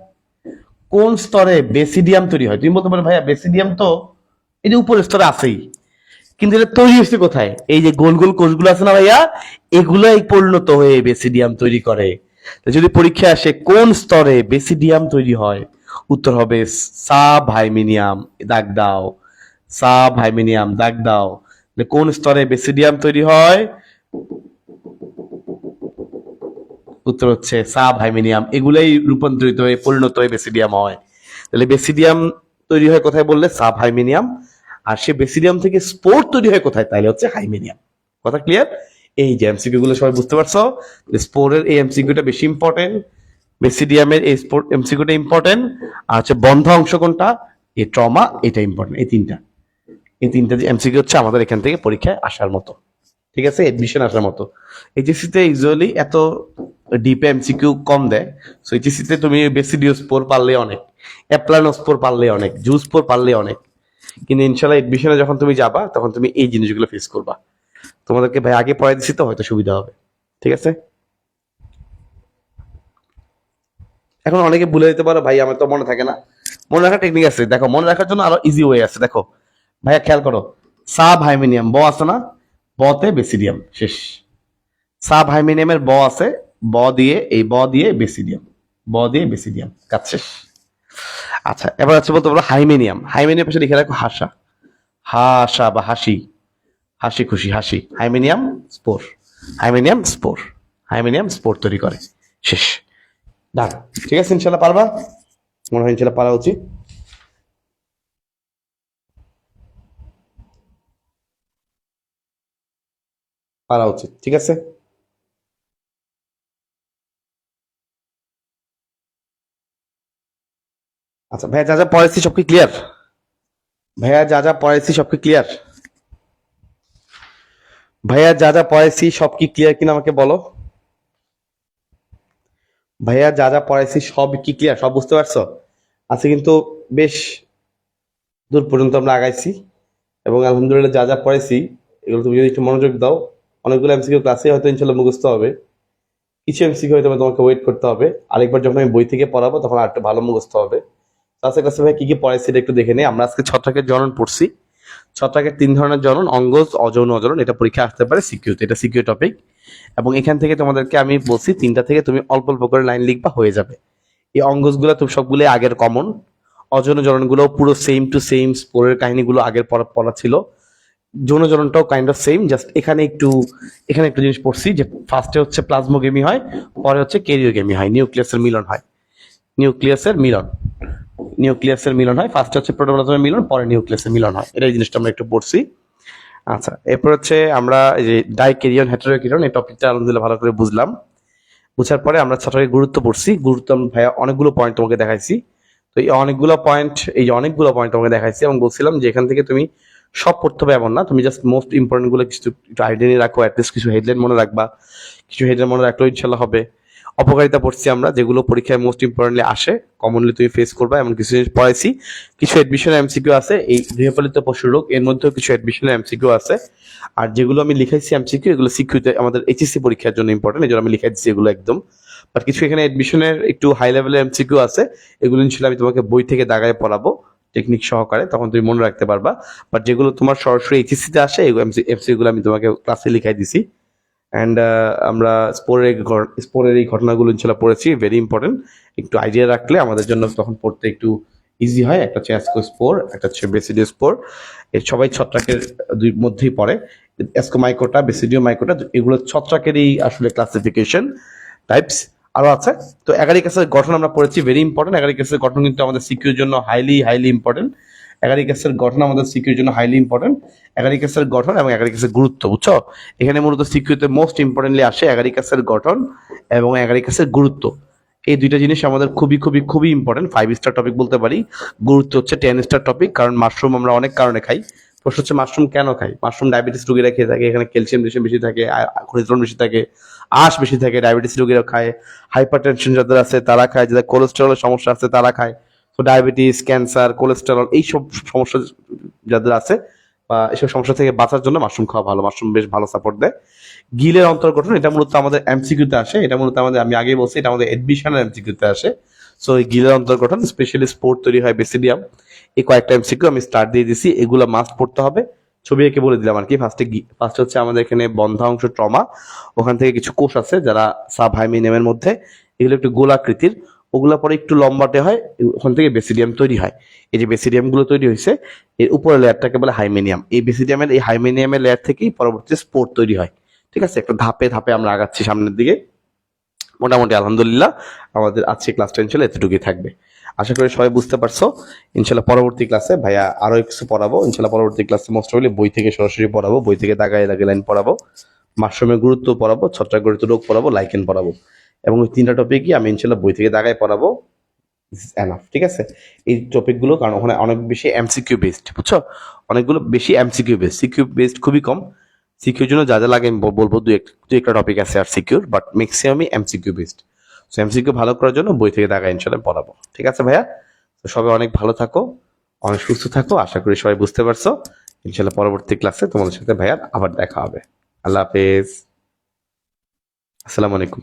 কোন স্তরে বেসিডিয়াম তৈরি হয়, তুমি বলতে পারো ভাইয়া বেসিডিয়াম তো এই যে উপরের স্তরে আছেই, কিন্তু এটা তৈরি হচ্ছে কোথায়? এই যে গোল গোল কোষগুলো আছে না ভাইয়া, এগুলাই পরিণত হয়ে বেসিডিয়াম তৈরি করে। তো যদি পরীক্ষা আসে কোন স্তরে বেসিডিয়াম তৈরি হয়, উত্তর হবে সাব হাইমেনিয়াম। দাগ দাও, সাব হাইমেনিয়াম, দাগ দাও। কোন স্তরে বেসিডিয়াম তৈরি হয়? উত্তর হচ্ছে সাব হাইমেনিয়াম। এগুলাই রূপান্তরিত হয়ে পরিণত হয়ে বেসিডিয়াম হয়। তাহলে বেসিডিয়াম তৈরি হয় কোথায় বললে? সাব হাইমেনিয়াম। আর সে বেসিডিয়াম থেকে স্পোর তৈরি হয় কোথায়? তাহলে হচ্ছে হাইমেনিয়াম। কথা ক্লিয়ার? এই যে এমসিকিউ গুলো সবাই বুঝতে পারছো? স্পোরের এই এমসিকিউটা বেশি ইম্পর্টেন্ট, বেসিডিয়ামের এই স্পোর এমসিকিউটা ইম্পর্টেন্ট, আর হচ্ছে বন্ধ অংশ কোনটা, এই ট্রমা, এটা ইম্পর্টেন্ট। এই তিনটা যে এমসিকিউ হচ্ছে আমাদের এখান থেকে পরীক্ষায় আসার মতো, ঠিক আছে, এডমিশন আসার মতো। এইচএসসিতে ইউজুয়ালি এত ডিপে এমসিকিউ কম দেয়। সো এইচএসসিতে তুমি বেসিডিও স্পোর পারলে অনেক, অ্যাপ্লানো স্পোর পারলে অনেক, জুস স্পোর পারলে অনেক, কিন্তু ইনশাল্লাহ এডমিশনে যখন তুমি যাবা তখন তুমি এই জিনিসগুলো ফেস করবা। তোমাদেরকে ভাই আগে পড়াই দিচ্ছি তো হয়তো সুবিধা হবে, ঠিক আছে। এখন অনেকে ভুলে যেতে পারো ভাই আমার তো মনে থাকে না। মনে রাখার টেকনিক আছে, দেখো মনে রাখার জন্য আরো ইজি ওয়ে আছে। দেখো ভাইয়া খেয়াল করো, সাব হাইমেনিয়াম ব আছে না, বতে বেসিডিয়াম শেষ। সাব হাইমেনিয়ামের ব আছে, ব দিয়ে বেসিডিয়াম, ব দিয়ে বেসিডিয়াম, কাজ শেষ। আচ্ছা এবার হচ্ছে বলতে পারো হাইমেনিয়াম। হাইমেনিয়াম পাশে লিখে রাখো হাসা, হাসা বা হাসি, হাসি খুশি হাসি। হাইমেনিয়াম স্পোর, হাইমেনিয়াম স্পোর, হাইমেনিয়াম স্পোর তৈরি করে, শেষ। ডান, ঠিক আছে, ইনশাল্লাহ পারবা, মনে হয় ইনশাল্লাহ পারা উচিত। পারা উচিত, ঠিক আছে। আচ্ছা ভাইয়া যা যা পড়াইছি সব কি ক্লিয়ার? ভাইয়া যা যা পড়াইছি সব কি ক্লিয়ার? ভাইয়া যা যা পড়াইছি সব কি ক্লিয়ার কিনা আমাকে বলো। ভাইয়া যা যা পড়াইছি সব কি ক্লিয়ার, সব বুঝতে পারছো? আজকে কিন্তু বেশ দূর পর্যন্ত আমরা আগাইছি, এবং আলহামদুলিল্লাহ যা যা পড়াইছি এগুলো তুমি যদি একটু মনোযোগ দাও, অনেকগুলো এমসিকিউ ক্লাসে হয়তো ইনশাল্লাহ মুখস্থ হবে, কিছু এমসিকিউ হয়তো তোমাকে ওয়েট করতে হবে, আরেকবার যখন আমি বই থেকে পড়াবো তখন আরেকটু ভালো মুখস্থ হবে। আজকে ক্লাসে ভাই কি কি পড়াইছি এটা একটু দেখে নেই। আমরা আজকে ছত্রাকের জনন পড়ছি। ছত্রাকের 3 ধরনের জনন, অঙ্গজ, অযৌন, অজনন। এটা পরীক্ষা আসতে পারে সিকিউতে, এটা সিকিউ টপিক। এবং এখান থেকে তোমাদেরকে আমি বলছি 3টা থেকে তুমি অল্প অল্প করে লাইন লিখবা, হয়ে যাবে। এই অঙ্গজগুলো তুমি সবগুলো আগের কমন, অযৌন জননগুলো পুরো সেম টু সেম, স্পোরের কাহিনীগুলো আগের পড়া পড়া ছিল। যৌন জননটাও কাইন্ড অফ সেম, জাস্ট এখানে একটু জিনিস পড়ছি যে ফার্স্টে হচ্ছে প্লাজমোগেমি হয়, পরে হচ্ছে ক্যারিওগেমি হয়, নিউক্লিয়াসের মিলন হয়, নিউক্লিয়াসের মিলন, নিউক্লিয়াসের মিলন হয়। ফার্স্ট হচ্ছে প্রোটোপ্লাজমের মিলন, পরে নিউক্লিয়াসের মিলন হয়। এটা এই জিনিসটা আমরা একটু পড়ছি। আচ্ছা এরপর হচ্ছে আমরা এই যে ডাইক্যারিয়ন হেটেরোক্যারিয়ন, এই টপিকটা আলহামদুলিল্লাহ ভালো করে বুঝলাম। বুঝার পরে আমরা ছত্রাকের গুরুত্ব পড়ছি। গুরুত্ব আমি ভাইয়া অনেকগুলো পয়েন্ট তোমাকে দেখাইছি। তো এই অনেকগুলো পয়েন্ট তোমাকে দেখাইছি এবং বলছিলাম যে এখান থেকে তুমি সব পড়তে হবে এমন না, তুমি জাস্ট মোস্ট ইম্পর্টেন্ট গুলো কিছু একটু আইডিয়া নিয়ে রাখো, অ্যাটলিস্ট কিছু হেডলাইন মনে রাখবা, কিছু হেডলাইন মনে রাখলেও ইনশাল্লাহ হবে। অপকারিতা পড়ছি আমরা, যেগুলো পরীক্ষায় মোস্ট ইম্পর্টেন্টলি আসে, কমনলি তুমি ফেস করবা, এমন কিছু জিনিস পড়াইছি। কিছু এডমিশনের এমসিকিউ আছে, এই গৃহপালিত পশুর রোগ এর মধ্যেও কিছু এডমিশনের এমসিকিউ আছে। আর যেগুলো আমি লিখাইছি এমসিকিউ, এগুলো সিকিউতে আমাদের এইচএসসি পরীক্ষার জন্য ইম্পর্টেন্ট, এই জন্য আমি লিখাই দিচ্ছি এগুলো একদম। বাট কিছু এখানে এডমিশনের একটু হাই লেভেলের এমসিকিউ আছে, এগুলো ইনশাল্লাহ আমি তোমাকে বই থেকে দাগায় পড়াবো টেকনিক সহকারে, তখন তুমি মনে রাখতে পারবা। বাট যেগুলো তোমার সরাসরি এইচএসসি তে আসে, এমসিকিউ গুলো আমি তোমাকে ক্লাসে লিখাই দিছি। অ্যান্ড আমরা স্পোরের এই ঘটনাগুলো ইনশাল্লাহ পড়েছি, ভেরি ইম্পর্টেন্ট। একটু আইডিয়া রাখলে আমাদের জন্য তখন পড়তে একটু ইজি হয়। একটা হচ্ছে অ্যাসকো স্পোর, একটা হচ্ছে বেসিডিও স্পোর, এর সবাই ছত্রাকের দুই মধ্যেই পড়ে। অ্যাসকো মাইকোটা, বেসিডিও মাইকোটা, এগুলো ছত্রাকেরই আসলে ক্লাসিফিকেশন টাইপস। আরো আছে। তো অ্যাগারিকাসের গঠন আমরা পড়েছি, ভেরি ইম্পর্টেন্ট। অ্যাগারিকাসের গঠন কিন্তু আমাদের সিকিউর জন্য হাইলি হাইলি ইম্পর্টেন্ট। অ্যাগারিকাসের গঠন আমাদের সিকিউর জন্য হাইলি ইম্পর্টেন্ট। অ্যাগারিকাসের গঠন এবং অ্যাগারিকাসের গুরুত্ব, বুঝছো? এখানে মূলত সিকিউতে মোস্ট ইম্পর্টেন্টলি আসে অ্যাগারিকাসের গঠন এবং অ্যাগারিকাসের গুরুত্ব। এই দুইটা জিনিস আমাদের খুবই খুবই খুবই ইম্পর্টেন্ট, 5 স্টার টপিক বলতে পারি। গুরুত্ব হচ্ছে 10 স্টার টপিক, কারণ মাশরুম আমরা অনেক কারণে খাই। প্রশ্ন হচ্ছে মাশরুম কেন খাই? মাশরুম ডায়াবেটিস রোগীরা খেয়ে থাকে, এখানে ক্যালসিয়াম বেশি থাকে, খনিজ লবণ বেশি থাকে, আঁশ বেশি থাকে, ডায়াবেটিস রোগীরা খায়। হাইপার টেনশন যাদের আছে তারা খায়, যাদের কোলেস্টেরলের সমস্যা আছে তারা খায়। তো ডায়াবেটিস, ক্যান্সার, কোলেস্টেরল এইসব সমস্যা যাদের আছে বা এসব সমস্যা থেকে বাঁচার জন্য মাশরুম খাওয়া ভালো। মাশরুম বেশ ভালো সাপোর্ট দেয়। গিলের অন্তর্গঠন এটা মূলত আমাদের এমসিকিউতে আসে, এটা মূলত আমাদের, আমি আগেই বলছি, এটা আমাদের এডমিশনের এমসিকিউতে আসে। সো এই গিলের অন্তর্গঠন স্পেশালি স্পোর্ট তৈরি হয় বেসিডিয়াম, এই কয়েকটা এমসিকিউ আমি স্টার্ট দিয়ে দিছি, এগুলো মাস্ট পড়তে হবে। ছবি এঁকে বলে দিলাম আর কি। ফার্স্ট হচ্ছে আমাদের এখানে বন্ধা অংশ ট্রমা, ওখান থেকে কিছু কোষ আছে যারা সাব হাইমেনিয়ামের মধ্যে, এগুলো একটু গোলাকৃতির, ওগুলো পরে একটু লম্বাটে হয়, ওখান থেকে বেসিডিয়াম তৈরি হয়। এই যে বেসিডিয়াম গুলো তৈরি হয়েছে, এর উপরের লেয়ারটাকে বলে হাইমেনিয়াম। এই বেসিডিয়ামের এই হাইমেনিয়ামের লেয়ার থেকেই পরবর্তীতে স্পোর তৈরি হয়। ঠিক আছে, একটা ধাপে ধাপে আমরা আগাচ্ছি সামনের দিকে। মোটামুটি আলহামদুলিল্লাহ আমাদের আজকে ক্লাসটা ইনশাল্লাহ এতটুকুই থাকবে। আশা করি সবাই বুঝতে পারছো। ইনশাল্লাহ পরবর্তী ক্লাসে ভাইয়া আরো কিছু পড়াবো। ইনশাল্লাহ পরবর্তী ক্লাসে মোস্ট প্রবাবলি বই থেকে সরাসরি পড়াবো, বই থেকে দাগায় দাগে লাইন পড়াবো, মাশরুমের গুরুত্ব পড়াবো, ছত্রাকজনিত রোগ পড়াবো, লাইকেন পড়াবো, এবং ওই তিনটা টপিকই আমি ইনশাল্লাহ বই থেকে দাগায় পড়াবো। এনাফ, ঠিক আছে। এই টপিকগুলো কারণ ওখানে অনেক বেশি এমসিকিউ বেসড, বুঝছো, অনেকগুলো বেশি এমসিকিউ বেসড, সিকিউ বেসড খুবই কম। সিকিউর জন্য যা যা লাগে আমি বলবো, দুই একটা টপিক আছে আর সিকিউর, বাট ম্যাক্সিমামই এমসিকিউ বেসড। সো এমসিকিউ ভালো করার জন্য বই থেকে দাগা ইনশাল্লাহ পড়াবো। ঠিক আছে ভাইয়া, তো সবাই অনেক ভালো থাকো, অনেক সুস্থ থাকো। আশা করি সবাই বুঝতে পারছো। ইনশাল্লাহ পরবর্তী ক্লাসে তোমাদের সাথে ভাইয়ার আবার দেখা হবে। আল্লাহ হাফেজ, আসসালামু আলাইকুম।